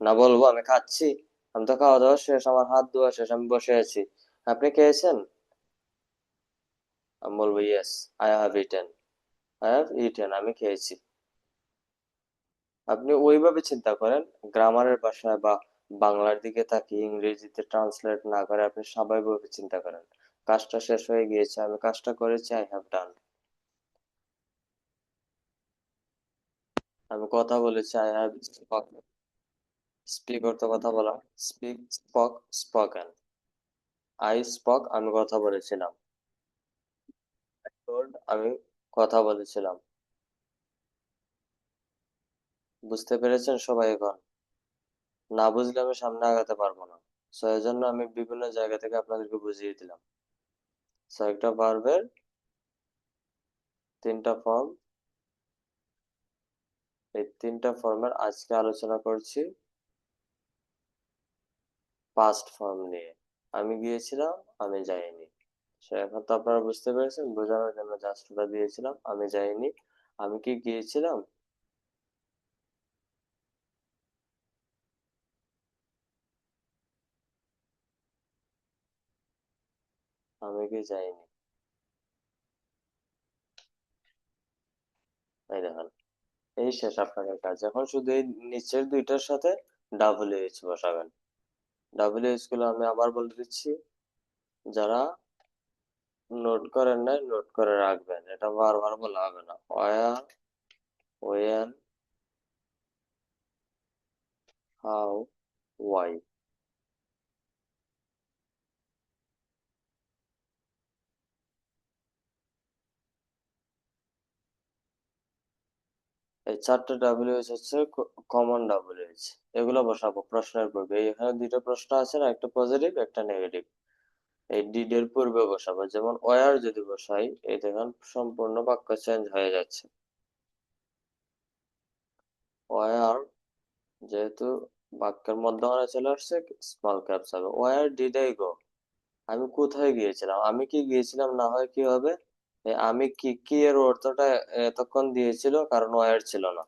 না বলবো আমি খাচ্ছি? আমি তো খাওয়া দাওয়া শেষ, আমার হাত ধোয়া শেষ, আমি বসে আছি। আপনি খেয়েছেন? আমি বলবো yes, I have eaten, I have eaten, আমি খেয়েছি। আপনি ওইভাবে চিন্তা করেন, গ্রামারের ভাষায় বা বাংলার দিকে তাকিয়ে ইংরেজিতে ট্রান্সলেট না করে আপনি স্বাভাবিকভাবে চিন্তা করেন, কাজটা শেষ হয়ে গিয়েছে, আমি কাজটা করেছি, আই হ্যাভ ডান। আমি কথা বলেছি, আই হ্যাভ স্পক। স্পিক অর্থ কথা বলা, speak, spoke, spoken. I spoke, আমি কথা বলেছিলাম। টোল্ড, আমি কথা বলেছিলাম। বুঝতে পেরেছেন সবাই এখন? না বুঝলে আমি সামনে আগাতে পারবো না। সো এই জন্য আমি বিভিন্ন জায়গা থেকে আপনাদেরকে বুঝিয়ে দিলাম। সো একটা ভার্বের তিনটা ফর্ম, এই তিনটা ফর্মের আজকে আলোচনা করছি পাস্ট ফর্ম নিয়ে। আমি গিয়েছিলাম, আমি যাইনি। সে এখন তো আপনারা বুঝতে পেরেছেন, বোঝানোর জন্য জাস্ট ওটা দিয়েছিলাম, আমি যাইনি। আমি কি গিয়েছিলাম? আমি কি যাইনি? এই দেখেন, এই শেষ আপনাদের কাজ। এখন শুধু এই নিচের দুইটার সাথে ডাব্লিউ এইচ বসাবেন। ডাব্লিউ এইচ গুলো আমি আবার বলে দিচ্ছি, যারা নোট করেন নাই নোট করে রাখবেন, এটা বারবার বলা হবে না। Where, when, how, why. এই চারটে ডাব্লিউএইচ হচ্ছে কমন ডাব্লিউএইচ। এগুলো বসাবো প্রশ্নের পূর্বে। এখানে দুইটা প্রশ্ন আছে না, একটা পজিটিভ একটা নেগেটিভ, এই ডিড এর পূর্বে বসাবো। যেমন ওয়ার যদি বসাই, এই দেখেন সম্পূর্ণ বাক্য চেঞ্জ হয়ে যাচ্ছে। ওয়ার, যেহেতু বাক্যের মধ্যখানে চলে আসছে, স্মল ক্যাপস হবে। ওয়ার ডিড আই গো, আমি কোথায় গিয়েছিলাম? আমি কি গিয়েছিলাম না হয় কি হবে, এই আমি কি, কি এর অর্থটা এতক্ষণ দিয়েছিল, কারণ ওয়ার ছিল না।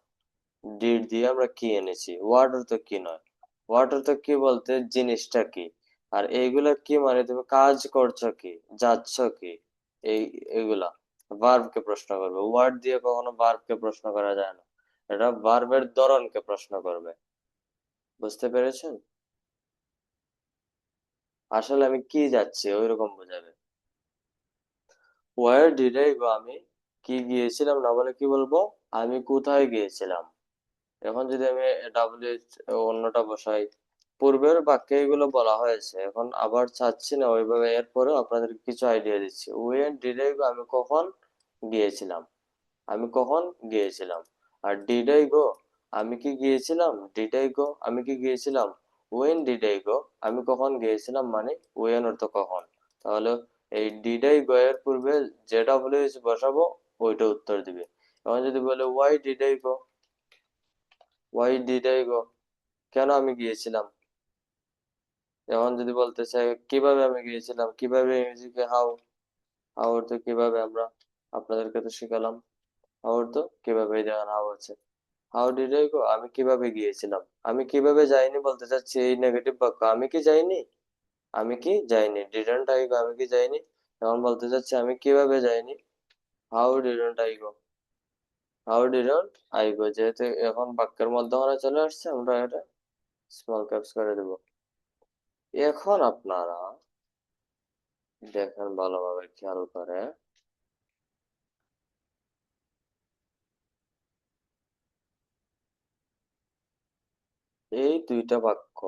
ডিড দিয়ে আমরা কি এনেছি, হোয়াট অর্থ কি নয়। হোয়াট অর্থ কি বলতে জিনিসটা কি, আর এইগুলা কি মানে তুমি কাজ করছো কি, যাচ্ছ কি, এই এগুলা ভার্ব কে প্রশ্ন করবে। ওয়ার্ড দিয়ে কখনো ভার্ব কে প্রশ্ন করা যায় না, এটা ভার্বের ধরনকে প্রশ্ন করবে। বুঝতে পেরেছেন? আসলে আমি কি যাচ্ছি ওইরকম বোঝাবে। ওয়ার ডিড আই গো, আমি কি গিয়েছিলাম না বলে কি বলবো, আমি কোথায় গিয়েছিলাম। এখন যদি আমি ডাব্লিউ অন্যটা বসাই, পূর্বের বাক্যে এগুলো বলা হয়েছে, এখন আবার চাচ্ছি না ওইভাবে, এরপরেও আপনাদের কিছু আইডিয়া দিচ্ছি। ওয়েন ডিড আই গো, আমি কখন গিয়েছিলাম, আমি কখন গিয়েছিলাম। আর ডিড আই গো, আমি কি গিয়েছিলাম, ডিড আই গো, আমি কি গিয়েছিলাম। ওয়েন ডিড আই গো, আমি কখন গিয়েছিলাম, মানে ওয়েন অর্থ কখন। তাহলে এই ডিড আই গো এর পূর্বে যেটা বলে বসাবো, ওইটা উত্তর দিবে। এখন যদি বলে why did I go, why did I গো, কেন আমি গিয়েছিলাম। এখন যদি বলতে চাই কিভাবে আমি গিয়েছিলাম, কিভাবে ইংরেজিতে হাউ, হাউ অর্থ কিভাবে, আমরা আপনাদেরকে তো শিখালাম হাউ অর্থ কিভাবে, এই দেখেন হাউ আছে। হাউ ডিড আই গো, আমি কিভাবে গিয়েছিলাম। আমি কিভাবে যাইনি বলতে চাচ্ছি, এই নেগেটিভ বাক্য, আমি কি যাইনি, আমি কি যাইনি, ডিডন্ট আই গো, আমি কি যাইনি। এখন বলতে চাচ্ছি আমি কিভাবে যাইনি, how didn't I go, how didn't I গো। যেহেতু এখন বাক্যের মধ্যখানে চলে আসছে, আমরা এটা স্মল ক্যাপস করে দেবো। এখন আপনারা দেখেন ভালোভাবে খেয়াল করে। এই দুইটা বাক্য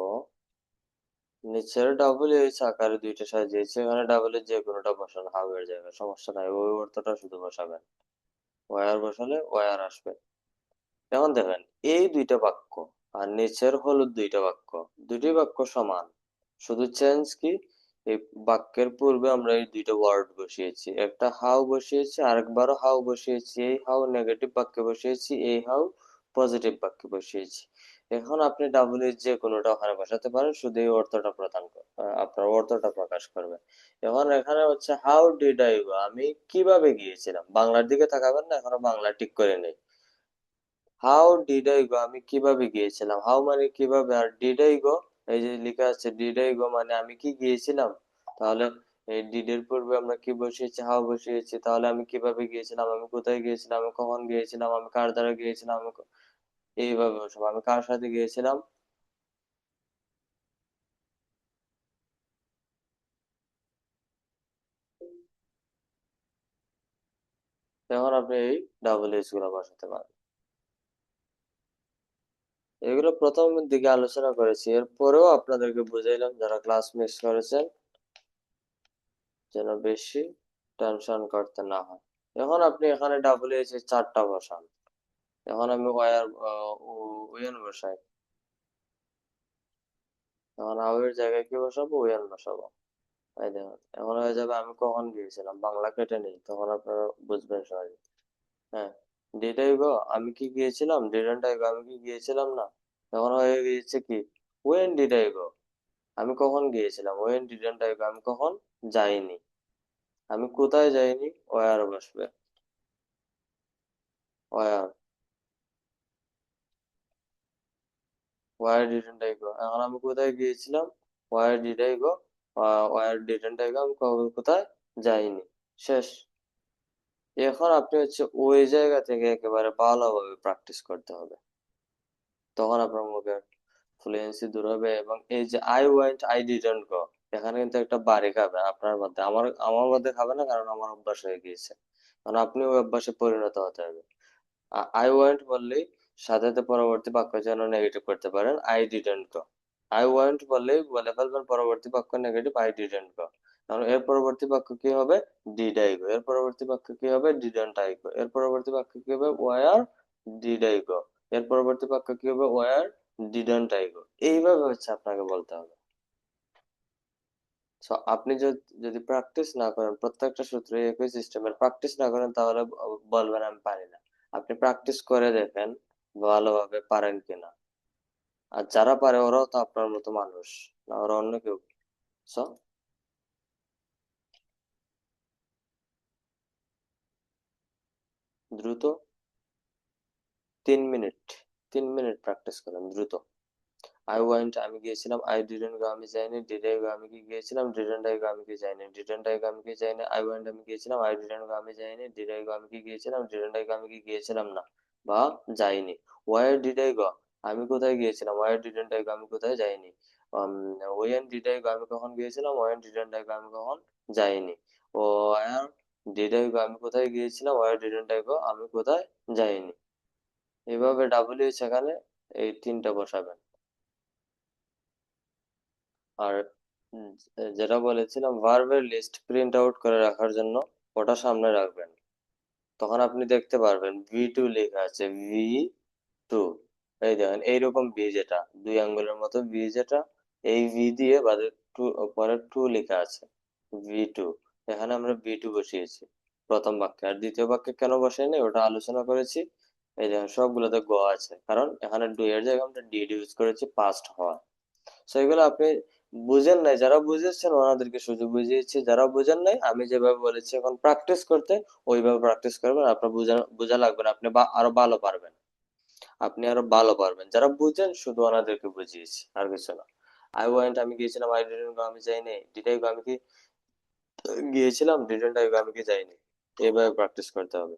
নিচের ডাবল এইচ আকারে দুইটা সাজিয়েছে, এখানে ডাবল এইচ যে কোনোটা বসান হাউ এর জায়গায়, সমস্যা নাই, ওই অর্থটা শুধু বসাবেন। ওয়ার বসালে ওয়ার আসবে। এখন দেখেন, এই দুইটা বাক্য আর নিচের হলুদ দুইটা বাক্য, দুটি বাক্য সমান, শুধু চেঞ্জ কি, এই বাক্যের পূর্বে আমরা এই দুইটা ওয়ার্ড বসিয়েছি, একটা হাউ বসিয়েছি, আরেকবারও হাউ বসিয়েছি, এই হাউ নেগেটিভ বাক্যে বসিয়েছি, এই হাউ পজিটিভ বাক্যে বসিয়েছি। এখন আপনি ডাবল এর যে কোনোটা ওখানে বসাতে পারেন, শুধু এই অর্থটা আপনার অর্থটা প্রকাশ করবে। এখন এখানে হচ্ছে হাউ ডিড আই গো, আমি কিভাবে গিয়েছিলাম, বাংলার দিকে তাকাবেন না, এখনো বাংলা ঠিক করে নেই। হাউ ডিড আই গো, আমি কিভাবে গিয়েছিলাম, হাউ মানে কিভাবে, আর ডিড আই গো, এই যে লেখা আছে ডিড আই গো মানে আমি কি গিয়েছিলাম। তাহলে এই ডিড এর পূর্বে আমরা কি বসিয়েছি, হাউ বসিয়েছি, তাহলে আমি কিভাবে গিয়েছিলাম, আমি কোথায় গিয়েছিলাম, আমি কখন গিয়েছিলাম, আমি কার দ্বারা গিয়েছিলাম, এইভাবে বসাবো, আমি কার সাথে গিয়েছিলাম। তখন আপনি এই ডাবল এইচ গুলো বসাতে পারেন। এগুলো প্রথম দিকে আলোচনা করেছি, এরপরেও আপনাদেরকে বুঝাইলাম যারা ক্লাস মিস করেছেন, যেন বেশি টেনশন করতে না হয়। এখন আপনি এখানে ডাবল এইচ এর চারটা বসান। এখন আমি ওয়ার ওয়েন বসাই। এখন আউয়ের জায়গায় কি বসাবো, ওয়েন বসাবো। এই দেখুন, এখন হয়ে যাবে আমি কখন গিয়েছিলাম, বাংলা কেটে নেই, তখন আপনারা বুঝবেন সহজে। হ্যাঁ, ডিড আই গো, আমি কি গিয়েছিলাম, ডিডন্ট আই গো, আমি কি গিয়েছিলাম না। তখন হয়ে গিয়েছে কি, ওয়েন ডিড আই গো, আমি কখন গিয়েছিলাম, ওয়েন ডিডন্ট আই গো, আমি কখন যাইনি, আমি কোথায় যাইনি, ওয়ার বসবে, where, where didn't I go, এখন আমি কোথায় গিয়েছিলাম, where did I go, where didn't I go, আমি কবে কোথায় যাইনি। শেষ। এখন আপনি হচ্ছে ওই জায়গা থেকে একেবারে ভালোভাবে প্র্যাকটিস করতে হবে, তখন আপনার মুখে ফ্লুয়েন্সি দূর হবে। এবং এই যে I went I didn't go, এখানে কিন্তু একটা বাড়ি খাবে আপনার মধ্যে, আমার মধ্যে খাবে না, কারণ আমার অভ্যাস হয়ে গিয়েছে। কারণ আপনি ওই অভ্যাসে পরিণত হতে হবে। আই ওয়ান্ট বললেই সাথে সাথে পরবর্তী বাক্য যেন নেগেটিভ করতে পারেন, I didn't go. I want বললেই বলে ফেলবেন পরবর্তী বাক্য নেগেটিভ, আই ডিডন্ট গো। কারণ এর পরবর্তী বাক্য কি হবে, ডিড আই গো, এর পরবর্তী বাক্য কি হবে, ডিডন্ট আই গো, এর পরবর্তী বাক্য কি হবে, ওয়ার ডিড আই গো, এর পরবর্তী বাক্য কি হবে, ওয়ার ডিডন্ট আই গো। এইভাবে হচ্ছে আপনাকে বলতে হবে। সো আপনি যদি প্র্যাকটিস না করেন, প্রত্যেকটা সূত্রে একই সিস্টেমের প্র্যাকটিস না করেন, তাহলে বলবেন আমি পারি না। আপনি প্র্যাকটিস করে দেখেন ভালোভাবে পারেন কিনা। আর যারা পারে ওরাও তো আপনার মতো মানুষ, না ওরা অন্য কেউ। সো দ্রুত 3 মিনিট, 3 মিনিট প্র্যাকটিস করেন দ্রুত। আই ওয়েন্ট, আমি গিয়েছিলাম, আই ডিডন্ট গো, আমি যাইনি, ডিড আই গো, আমি কি গিয়েছিলাম, ডিডন্ট আই গো, আমি কি যাইনি, ডিডন্ট আই গো, আমি কি যাইনি, আই ওয়েন্ট, আমি গিয়েছিলাম, আই ডিডন্ট গো, আমি যাইনি, ডিড আই গো, আমি কি গিয়েছিলাম, ডিডন্ট আই গো, আমি কি গিয়েছিলাম না বা যাইনি। ওয়ার ডিড আই গো, আমি কোথায় গিয়েছিলাম, ওয়ার ডিডন্ট আই গো, আমি কোথায় যাইনি। ওয়েন ডিড আই গো, আমি কখন গিয়েছিলাম, ওয়েন ডিডন্ট আই গো, আমি কখন যাইনি। ওয়ার ডিড আই গো, আমি কোথায় গিয়েছিলাম, ওয়ার ডিডন্ট আই গো, আমি কোথায় যাইনি। এভাবে ডাব্লিউ সেখানে এই তিনটা বসাবেন। আর যেটা বলেছিলাম ভার্বের লিস্ট প্রিন্ট আউট করে রাখার জন্য, ওটা সামনে রাখবেন। তখন আপনি দেখতে পারবেন ভি টু লেখা আছে, ভি টু। এই দেখেন এইরকম ভি, যেটা দুই আঙ্গুলের মতো ভি, যেটা এই ভি দিয়ে বাদে টু, পরে টু লেখা আছে, ভি টু। এখানে আমরা ভি টু বসিয়েছি প্রথম বাক্যে, আর দ্বিতীয় বাক্যে কেন বসাইনি ওটা আলোচনা করেছি। এই দেখেন সবগুলোতে গ আছে, কারণ এখানে ডু এর জায়গায় আমরা ডিড ইউজ করেছি পাস্ট হওয়া। সেগুলো আপনি বুঝেন নাই, যারা বুঝেছেন ওনাদেরকে শুধু বুঝিয়েছি, যারা বুঝেন নাই আমি যেভাবে বলেছি এখন প্র্যাকটিস করতে, ওইভাবে প্র্যাকটিস করবেন, আপনার বোঝা বোঝা লাগবে না, আপনি আরো ভালো পারবেন। আপনি আরো ভালো পারবেন, যারা বুঝেন শুধু ওনাদেরকে বুঝিয়েছি, আর কিছু না। আই ওয়েন্ট, আমি গিয়েছিলাম, আই ডিডন্ট গো, আমি যাইনি, ডিড আই গো, আমি কি গিয়েছিলাম, ডিডন্ট আই গো, আমি কি যাইনি। এইভাবে প্র্যাকটিস করতে হবে।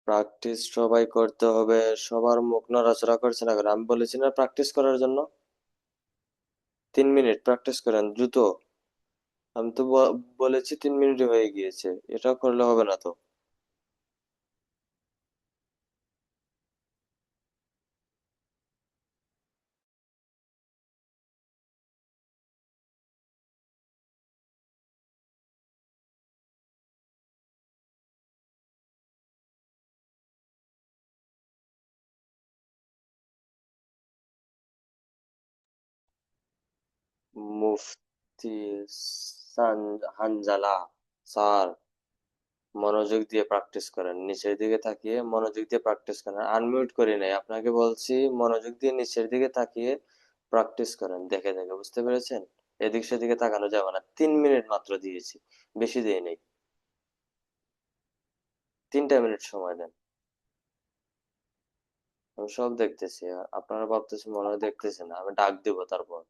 প্র্যাকটিস সবাই করতে হবে। সবার মুখ নড়াচড়া করছে না কেন? আমি বলেছি না প্র্যাকটিস করার জন্য? 3 মিনিট প্র্যাকটিস করেন দ্রুত। আমি তো বলেছি 3 মিনিট হয়ে গিয়েছে, এটা করলে হবে না তো। মুফতি হানজালা স্যার, মনোযোগ দিয়ে প্র্যাকটিস করেন, নিচের দিকে তাকিয়ে মনোযোগ দিয়ে প্র্যাকটিস করেন। আনমিউট করে নাই আপনাকে, বলছি মনোযোগ দিয়ে নিচের দিকে তাকিয়ে প্র্যাকটিস করেন, দেখে দেখে, বুঝতে পেরেছেন? এদিক সেদিকে তাকানো যাবে না। 3 মিনিট মাত্র দিয়েছি, বেশি দিয়ে নেই। 3টা মিনিট সময় দেন। আমি সব দেখতেছি। আপনারা ভাবতেছেন মনে হয় দেখতেছেন না, আমি ডাক দিব তারপর।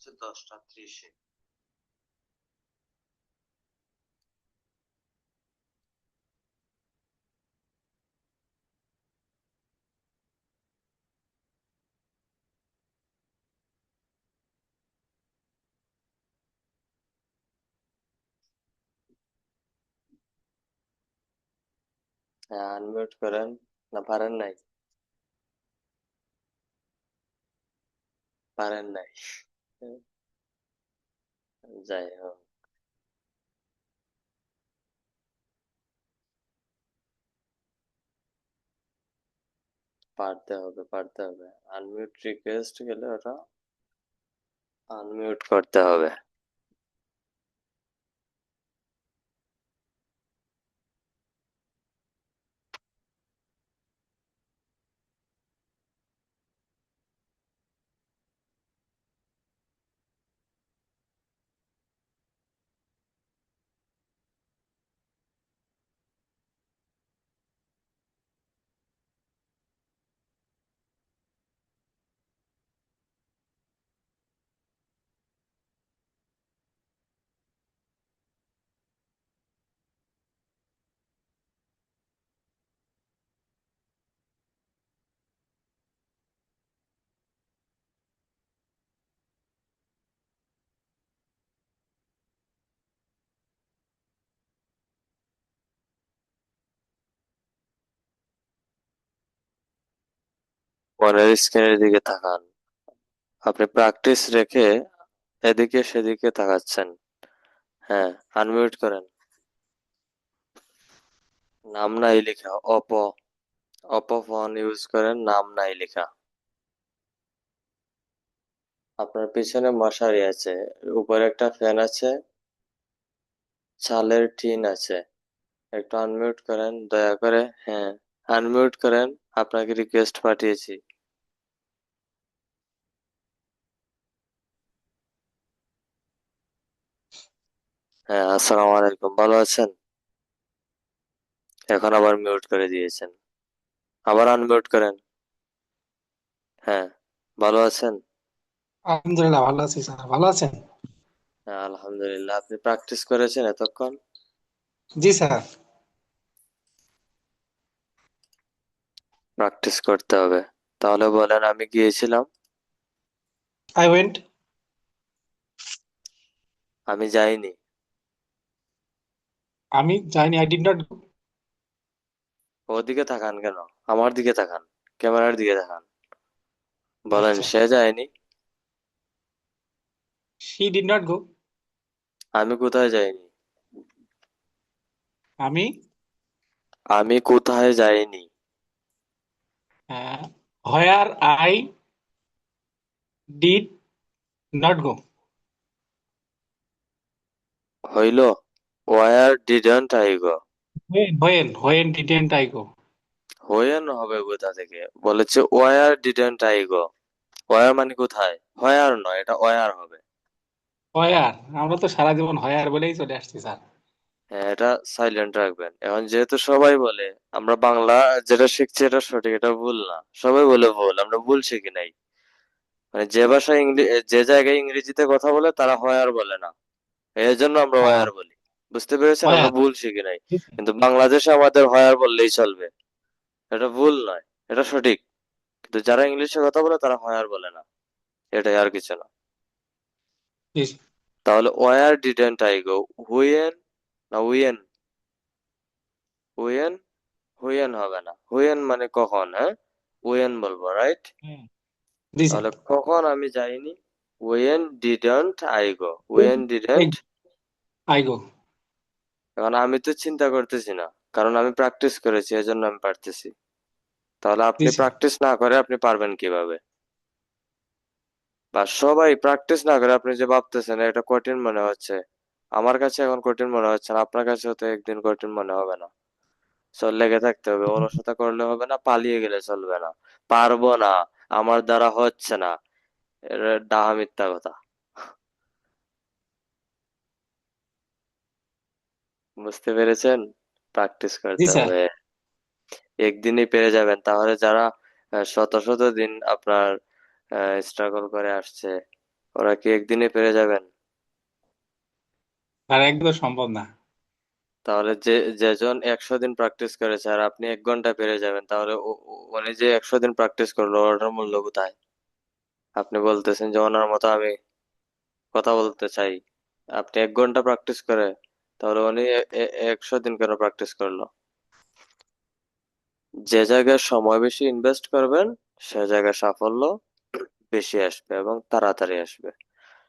হচ্ছে 10টা 30-এ। হ্যাঁ, আনমিউট করেন। না, পারেন নাই? পারেন নাই? হুম, যাই হোক, পারতে হবে, পারতে হবে। আনমিউট রিকোয়েস্ট গেলে ওটা আনমিউট করতে হবে। ফোনের স্ক্রিনের দিকে তাকান। আপনি প্র্যাকটিস রেখে এদিকে সেদিকে তাকাচ্ছেন। হ্যাঁ, আনমিউট করেন। নাম নাই লেখা, অপো ফোন ইউজ করেন, নাম নাই লেখা। আপনার পিছনে মশারি আছে, উপরে একটা ফ্যান আছে, চালের টিন আছে। একটু আনমিউট করেন দয়া করে। হ্যাঁ, আনমিউট করেন। আপনাকে রিকোয়েস্ট পাঠিয়েছি। হ্যাঁ, আসসালামু আলাইকুম, ভালো আছেন? এখন আবার মিউট করে দিয়েছেন। আবার আনমিউট করেন। হ্যাঁ, ভালো আছেন? আলহামদুলিল্লাহ ভালো আছি স্যার, ভালো আছেন? হ্যাঁ, আলহামদুলিল্লাহ। আপনি প্র্যাকটিস করেছেন এতক্ষণ? জি স্যার। প্র্যাকটিস করতে হবে। তাহলে বলেন, আমি গিয়েছিলাম। I went. আমি যাইনি। আমি যাইনি, আই ডিড নট। ওদিকে তাকান কেন? আমার দিকে তাকান, ক্যামেরার দিকে তাকান। বলেন, আচ্ছা। সে যায়নি। She did not go. আমি কোথায় যাইনি? আমি আমি কোথায় যাইনি? Where I did not go. হইল, where didn't I go. When didn't I go. When হবে কোথা থেকে? বলেছে where didn't I go. Where মানে কোথায়, হোয়ার নয়, এটা ওয়ার হবে। হোয়ার, আমরা তো সারা জীবন হোয়ার বলেই চলে আসছি স্যার। হ্যাঁ, এটা সাইলেন্ট রাখবেন। এখন যেহেতু সবাই বলে, আমরা বাংলা যেটা শিখছি এটা সঠিক, এটা ভুল না। সবাই বলে ভুল, আমরা ভুল শিখি নাই। মানে যে ভাষা যে জায়গায় ইংরেজিতে কথা বলে তারা হোয়ার বলে না, এই জন্য আমরা হ্যাঁ, ওয়ার বলি। বুঝতে পেরেছেন? আমরা হোয়ার। ভুল শিখি নাই। কিন্তু বাংলাদেশে আমাদের হোয়ার বললেই চলবে। এটা ভুল নয়, এটা সঠিক। কিন্তু যারা ইংলিশে কথা বলে তারা হোয়ার বলে না, এটাই, আর কিছু না। তাহলে where didn't I go, when না উইয়েন? হুয়েন, হুয়েন হবে না। হুয়েন মানে কখন, হ্যাঁ, ওয়েন বলবো, রাইট? জি স্যার। তাহলে কখন আমি যাইনি? When didn't I go, when didn't. I go. এখন আমি তো চিন্তা করতেছি না, কারণ আমি প্র্যাকটিস করেছি, এজন্য আমি পারতেছি। তাহলে জি আপনি স্যার। প্র্যাকটিস না করে আপনি পারবেন কিভাবে? বা সবাই প্র্যাকটিস না করে আপনি যে ভাবতেছেন এটা কঠিন মনে হচ্ছে, আমার কাছে এখন কঠিন মনে হচ্ছে না, আপনার কাছে হয়তো একদিন কঠিন মনে হবে না। সো লেগে থাকতে হবে, অলসতা করলে হবে না, পালিয়ে গেলে চলবে না। পারবো না, আমার দ্বারা হচ্ছে না, এটা ডাহা মিথ্যা কথা। বুঝতে পেরেছেন? প্র্যাকটিস জি করতে স্যার। হবে। একদিনই পেরে যাবেন। তাহলে যারা শত শত দিন আপনার স্ট্রাগল করে আসছে, ওরা কি একদিনে পেরে যাবেন? আর একদম সম্ভব না। তাহলে যেজন 100 দিন প্র্যাকটিস করেছে আর আপনি 1 ঘন্টায় পেরে যাবেন, তাহলে উনি যে 100 দিন প্র্যাকটিস করলো ওটার মূল্য কোথায়? আপনি বলতেছেন যে ওনার মতো আমি কথা বলতে চাই। আপনি 1 ঘন্টা প্র্যাকটিস করে, তাহলে উনি 100 দিন কেন প্র্যাকটিস করলো? যে জায়গায় সময় বেশি ইনভেস্ট করবেন সে জায়গায় সাফল্য বেশি আসবে এবং তাড়াতাড়ি আসবে।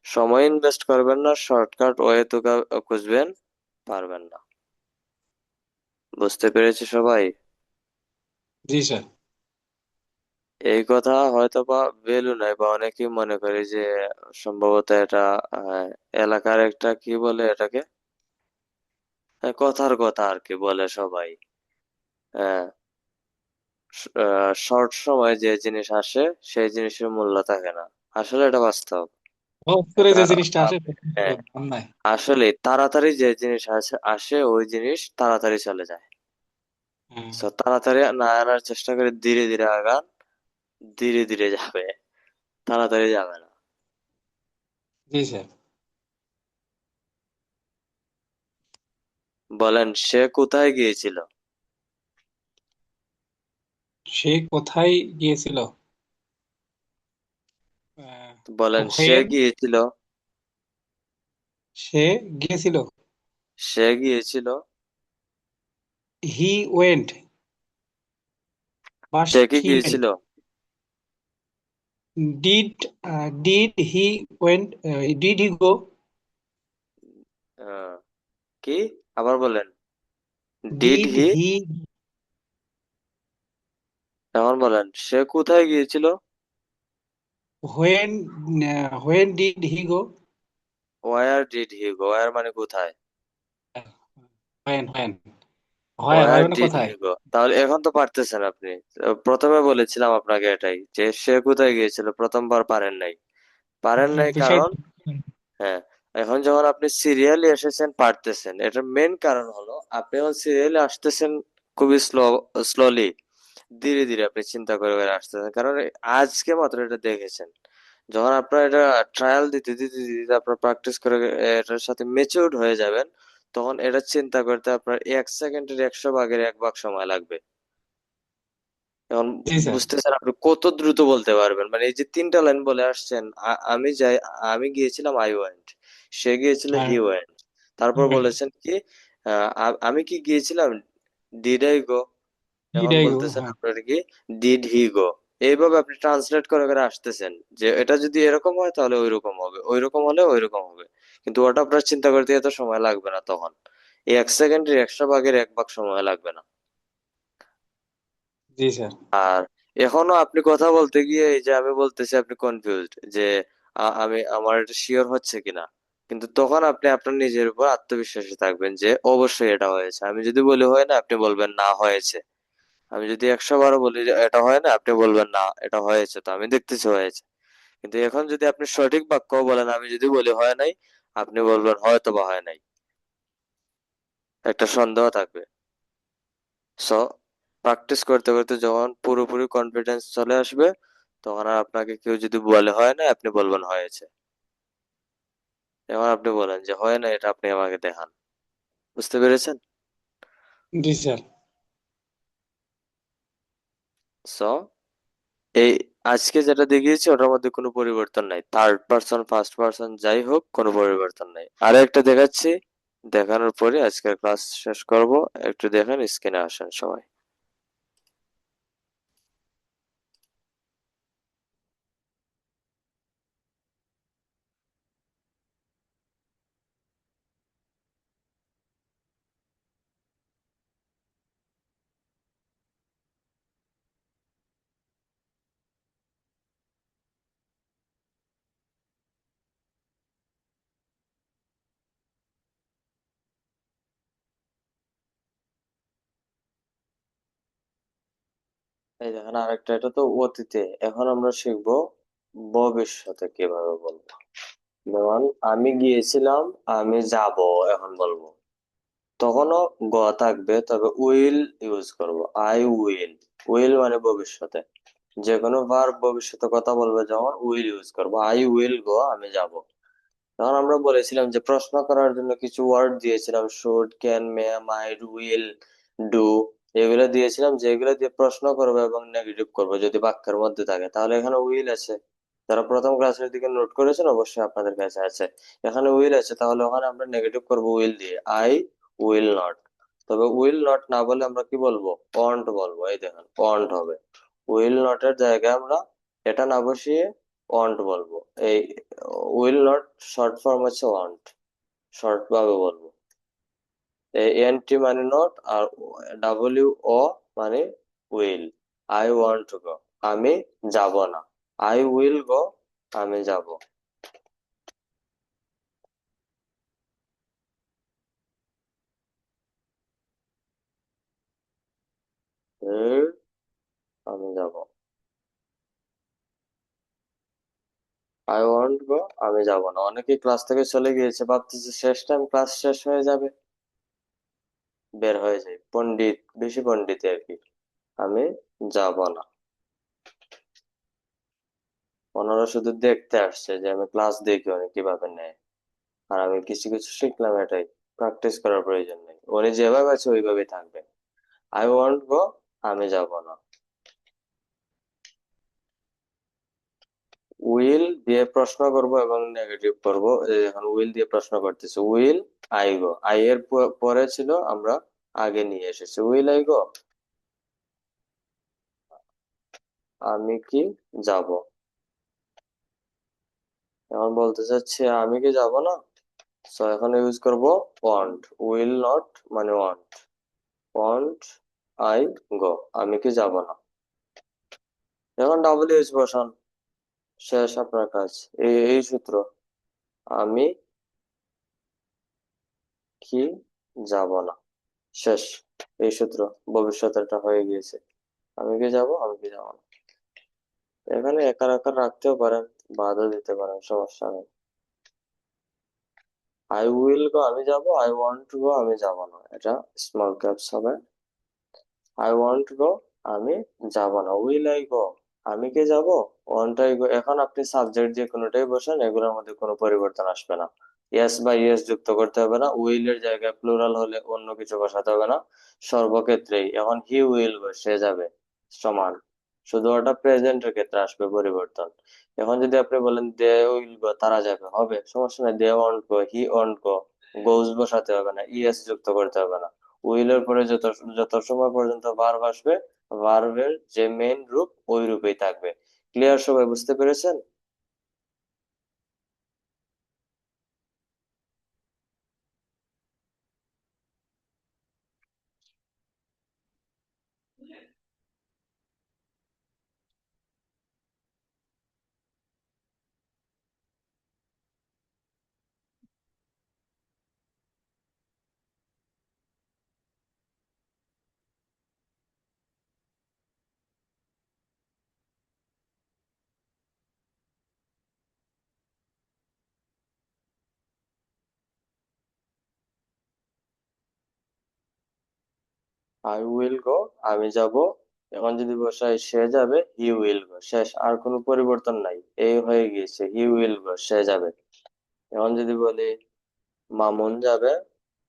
সময় ইনভেস্ট করবেন না, শর্টকাট ওয়ে তো খুঁজবেন, পারবেন না। বুঝতে পেরেছি সবাই? জি স্যার। এই কথা হয়তো বা ভ্যালু নাই বা অনেকেই মনে করে যে সম্ভবত এটা আহ, এলাকার একটা কি বলে এটাকে, কথার কথা আর কি বলে সবাই। হ্যাঁ, শর্ট সময়ে যে জিনিস আসে সেই জিনিসের মূল্য থাকে না। আসলে এটা বাস্তব। হঠাৎ করে এটা যে জিনিসটা আসে হ্যাঁ, সেটার দাম নাই। আসলে তাড়াতাড়ি যে জিনিস আসে আসে ওই জিনিস তাড়াতাড়ি চলে যায়। হ্যাঁ। তো তাড়াতাড়ি না আনার চেষ্টা করে ধীরে ধীরে আগান, ধীরে ধীরে যাবে, তাড়াতাড়ি যাবে না। জি স্যার। বলেন সে কোথায় গিয়েছিল? সে কোথায় গিয়েছিল? বলেন সে হোয়েন গিয়েছিল। সে গিয়েছিল। সে গিয়েছিল। হি ওয়েন্ট, বা সে কি শি ওয়েন্ট। গিয়েছিল? Did did he went, did he go? আহ, কি? আবার বলেন। ডিড ডিড হি। হি এখন বলেন সে কোথায় গিয়েছিল? When, when did he go? Where did he go? Where মানে কোথায়? হোয়েন হোয়েন, হয় ওয়ার হয় মানে ডিড কোথায়? হি গো, তাহলে এখন তো পারতেছেন আপনি। প্রথমে বলেছিলাম আপনাকে এটাই যে সে কোথায় গিয়েছিল, প্রথমবার পারেন নাই। পারেন নাই বিষয়। কারণ হ্যাঁ, এখন যখন আপনি সিরিয়ালি এসেছেন পারতেছেন, এটার মেন কারণ হলো আপনি এখন সিরিয়ালি আসতেছেন খুবই স্লোলি, ধীরে ধীরে আপনি চিন্তা করে করে আসতেছেন, কারণ আজকে মাত্র এটা দেখেছেন। যখন আপনার এটা ট্রায়াল দিতে দিতে দিতে আপনার প্র্যাকটিস করে এটার সাথে মেচিউরড হয়ে যাবেন, তখন এটা চিন্তা করতে আপনার 1 সেকেন্ডের 100 ভাগের 1 ভাগ সময় লাগবে। এখন জি স্যার। বুঝতেছেন আপনি কত দ্রুত বলতে পারবেন, মানে এই যে 3টা লাইন বলে আসছেন, আমি যাই, আমি গিয়েছিলাম, আই ওয়েন্ট। সে গিয়েছিল, হ্যাঁ। He went. তারপর বলেছেন কি, আমি কি গিয়েছিলাম, ডিড আই গো। এখন ডিড আই গো, বলতেছেন হ্যাঁ। আপনার কি, ডিড হি গো। এইভাবে আপনি ট্রান্সলেট করে করে আসতেছেন যে এটা যদি এরকম হয় তাহলে ওইরকম হবে, ওইরকম হলে ওইরকম হবে। কিন্তু ওটা আপনার চিন্তা করতে এত সময় লাগবে না তখন। এই 1 সেকেন্ডের 100 ভাগের 1 ভাগ সময় লাগবে না। জি স্যার। আর এখনো আপনি কথা বলতে গিয়ে এই যে আমি বলতেছি আপনি কনফিউজড যে আমি আমার এটা শিওর হচ্ছে কিনা, কিন্তু তখন আপনি আপনার নিজের উপর আত্মবিশ্বাসী থাকবেন যে অবশ্যই এটা হয়েছে। আমি যদি বলি হয় না, আপনি বলবেন না হয়েছে। আমি যদি 100 বারও বলি যে এটা হয় না, আপনি বলবেন না এটা হয়েছে, তো আমি দেখতেছি হয়েছে। কিন্তু এখন যদি আপনি সঠিক বাক্য বলেন, আমি যদি বলি হয় নাই, আপনি বলবেন হয়তো বা হয় নাই, একটা সন্দেহ থাকবে। সো প্র্যাকটিস করতে করতে যখন পুরোপুরি কনফিডেন্স চলে আসবে, তখন আর আপনাকে কেউ যদি বলে হয় না, আপনি বলবেন হয়েছে। এবার আপনি বলেন যে হয় না, এটা আপনি আমাকে দেখান। বুঝতে পেরেছেন? জি স্যার। সো এই আজকে যেটা দেখিয়েছি ওটার মধ্যে কোনো পরিবর্তন নাই, থার্ড পার্সন ফার্স্ট পার্সন যাই হোক, কোনো পরিবর্তন নাই। আর একটা দেখাচ্ছি, দেখানোর পরে আজকের ক্লাস শেষ করব। একটু দেখেন, স্ক্রিনে আসেন সবাই। এই দেখেন আরেকটা, এটা তো অতীতে, এখন আমরা শিখবো ভবিষ্যতে কিভাবে বলবো। যেমন আমি গিয়েছিলাম, আমি যাব, এখন বলবো, তখনও গ থাকবে, তবে উইল ইউজ করব। I will. উইল মানে ভবিষ্যতে, যে কোনো ভার্ব ভবিষ্যতে কথা বলবে যখন উইল ইউজ করব। আই উইল গো, আমি যাব। তখন আমরা বলেছিলাম যে প্রশ্ন করার জন্য কিছু ওয়ার্ড দিয়েছিলাম, should, can, may, might, will, do, এগুলো দিয়েছিলাম, যেগুলো দিয়ে প্রশ্ন করবো এবং নেগেটিভ করবো যদি বাক্যের মধ্যে থাকে। তাহলে এখানে উইল আছে, যারা প্রথম ক্লাসের দিকে নোট করেছেন অবশ্যই আপনাদের কাছে আছে। এখানে উইল আছে, তাহলে ওখানে আমরা নেগেটিভ করবো উইল দিয়ে, আই উইল নট। তবে উইল নট না বলে আমরা কি বলবো, ওয়ান্ট বলবো। এই দেখেন ওয়ান্ট হবে, উইল নটের জায়গায় আমরা এটা না বসিয়ে ওয়ান্ট বলবো। এই উইল নট শর্ট ফর্ম হচ্ছে ওয়ান্ট, শর্ট ভাবে বলবো। এনটি মানে নট, আর ডাব্লিউ ও মানে will. I want to go, আমি যাব না। আই উইল গো, আমি যাব। আমি যাব। আই ওয়ান্ট গো, আমি যাব না। অনেকে ক্লাস থেকে চলে গিয়েছে, ভাবতেছে শেষ টাইম ক্লাস শেষ হয়ে যাবে, বের হয়ে যায় পণ্ডিত, বেশি পণ্ডিত আর কি। আমি যাব না। ওনারা শুধু দেখতে আসছে যে আমি ক্লাস দেখি উনি কিভাবে নেয়, আর আমি কিছু কিছু শিখলাম, এটাই। প্র্যাকটিস করার প্রয়োজন নেই, উনি যেভাবে আছে ওইভাবেই থাকবে। আই ওয়ান্ট গো, আমি যাব না। উইল দিয়ে প্রশ্ন করব এবং নেগেটিভ করব। এখন উইল দিয়ে প্রশ্ন করতেছি, উইল আই গো। আই এর পরে ছিল, আমরা আগে নিয়ে এসেছি উইল আই গো, আমি কি যাব। এখন বলতে চাচ্ছি আমি কি যাব না, সো এখন ইউজ করব ওয়ান্ট। উইল নট মানে ওয়ান্ট, ওয়ান্ট আই গো, আমি কি যাব না। এখন ডাবল ইউজ বসান, শেষ আপনার কাজ। এই সূত্র, আমি কি যাব না, শেষ। এই সূত্র ভবিষ্যতেরটা হয়ে গিয়েছে। আমি কি যাব, আমি কি যাব না। এখানে একার আকার রাখতেও পারেন, বাদও দিতে পারেন, সমস্যা নেই। আই উইল গো, আমি যাব। আই ওয়ান্ট টু গো, আমি যাব না। এটা স্মল ক্যাপস হবে। আই ওয়ান্ট গো, আমি যাব না। উইল আই গো, আমি কি যাব। Want I go. এখন আপনি সাবজেক্ট যে কোনোটাই বসান, এগুলোর মধ্যে কোনো পরিবর্তন আসবে না। ইয়েস বা ইয়েস যুক্ত করতে হবে না, উইল এর জায়গায় প্লুরাল হলে অন্য কিছু বসাতে হবে না। সর্বক্ষেত্রেই এখন হি উইল গো, সে যাবে, সমান। শুধু ওটা প্রেজেন্টের ক্ষেত্রে আসবে পরিবর্তন। এখন যদি আপনি বলেন দে উইল গো, তারা যাবে, হবে, সমস্যা নেই। They want go, he want go, গোজ বসাতে হবে না, ইয়েস যুক্ত করতে হবে না। উইলের পরে যত যত সময় পর্যন্ত ভার্ব আসবে, ভার্বের যে মেইন রূপ ওই রূপেই থাকবে। ক্লিয়ার, সবাই বুঝতে পেরেছেন? আই উইল গো, আমি যাব। এখন যদি বসাই সে যাবে, হি উইল গো, শেষ, আর কোনো পরিবর্তন নাই, এই হয়ে গিয়েছে, হি উইল গো, সে যাবে। এখন যদি বলি মামুন যাবে,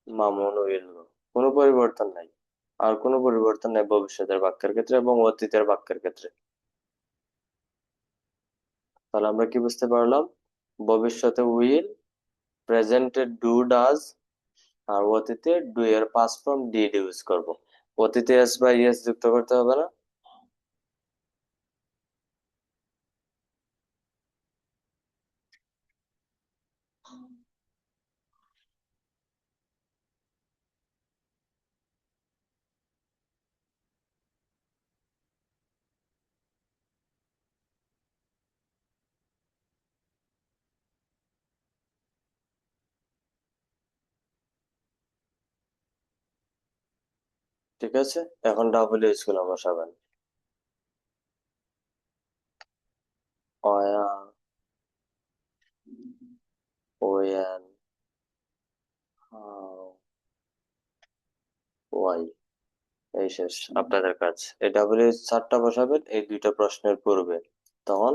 মামুন উইল গো, কোনো পরিবর্তন নাই, আর কোনো পরিবর্তন নেই ভবিষ্যতের বাক্যের ক্ষেত্রে এবং অতীতের বাক্যের ক্ষেত্রে। তাহলে আমরা কি বুঝতে পারলাম, ভবিষ্যতে উইল, প্রেজেন্টে ডু ডাজ, আর অতীতে ডু এর পাস্ট ফর্ম ডিড ইউজ করব। অতীতে এস বা ইএস যুক্ত করতে হবে না। ঠিক আছে, এখন ডাবল ইউজ গুলো বসাবেন। অয়া, ওয়েন, হাউ, ওয়াই। এই শেষ আপনাদের কাজ। এই ডাবল ইউজ চারটা বসাবেন এই দুইটা প্রশ্নের পূর্বে, তখন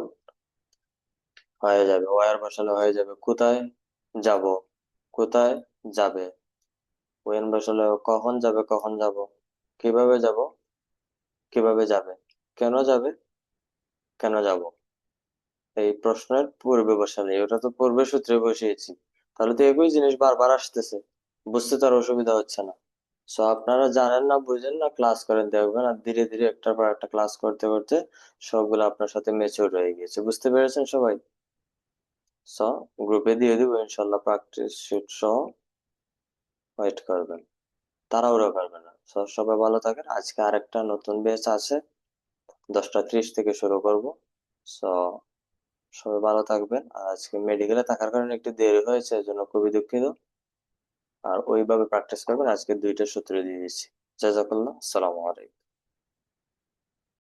হয়ে যাবে। ওয়ার বসালে হয়ে যাবে কোথায় যাব, কোথায় যাবে। ওয়েন বসালে কখন যাবে, কখন যাব। কিভাবে যাব, কিভাবে যাবে। কেন যাবে, কেন যাব। এই প্রশ্নের পূর্বে বসালে, ওটা তো পূর্বে সূত্রে বসিয়েছি, তাহলে তো একই জিনিস বারবার আসতেছে, বুঝতে তো আর অসুবিধা হচ্ছে না। সো আপনারা জানেন না, বুঝেন না, ক্লাস করেন দেখবেন, আর ধীরে ধীরে একটার পর একটা ক্লাস করতে করতে সবগুলো আপনার সাথে ম্যাচিউর হয়ে গেছে। বুঝতে পেরেছেন সবাই? সো গ্রুপে দিয়ে দিব ইনশাল্লাহ, প্র্যাকটিস শিট সহ। ওয়েট করবেন, তাড়াহুড়ো করবেন না। সো সবাই ভালো থাকেন। আজকে আরেকটা নতুন ব্যাচ আছে, 10টা 30 থেকে শুরু করব। সো সবাই ভালো থাকবেন। আর আজকে মেডিকেলে থাকার কারণে একটু দেরি হয়েছে, এর জন্য খুবই দুঃখিত। আর ওইভাবে প্র্যাকটিস করবেন, আজকে 2টা সূত্র দিয়ে দিচ্ছি। জাজাকাল্লাহ, আসসালামু আলাইকুম।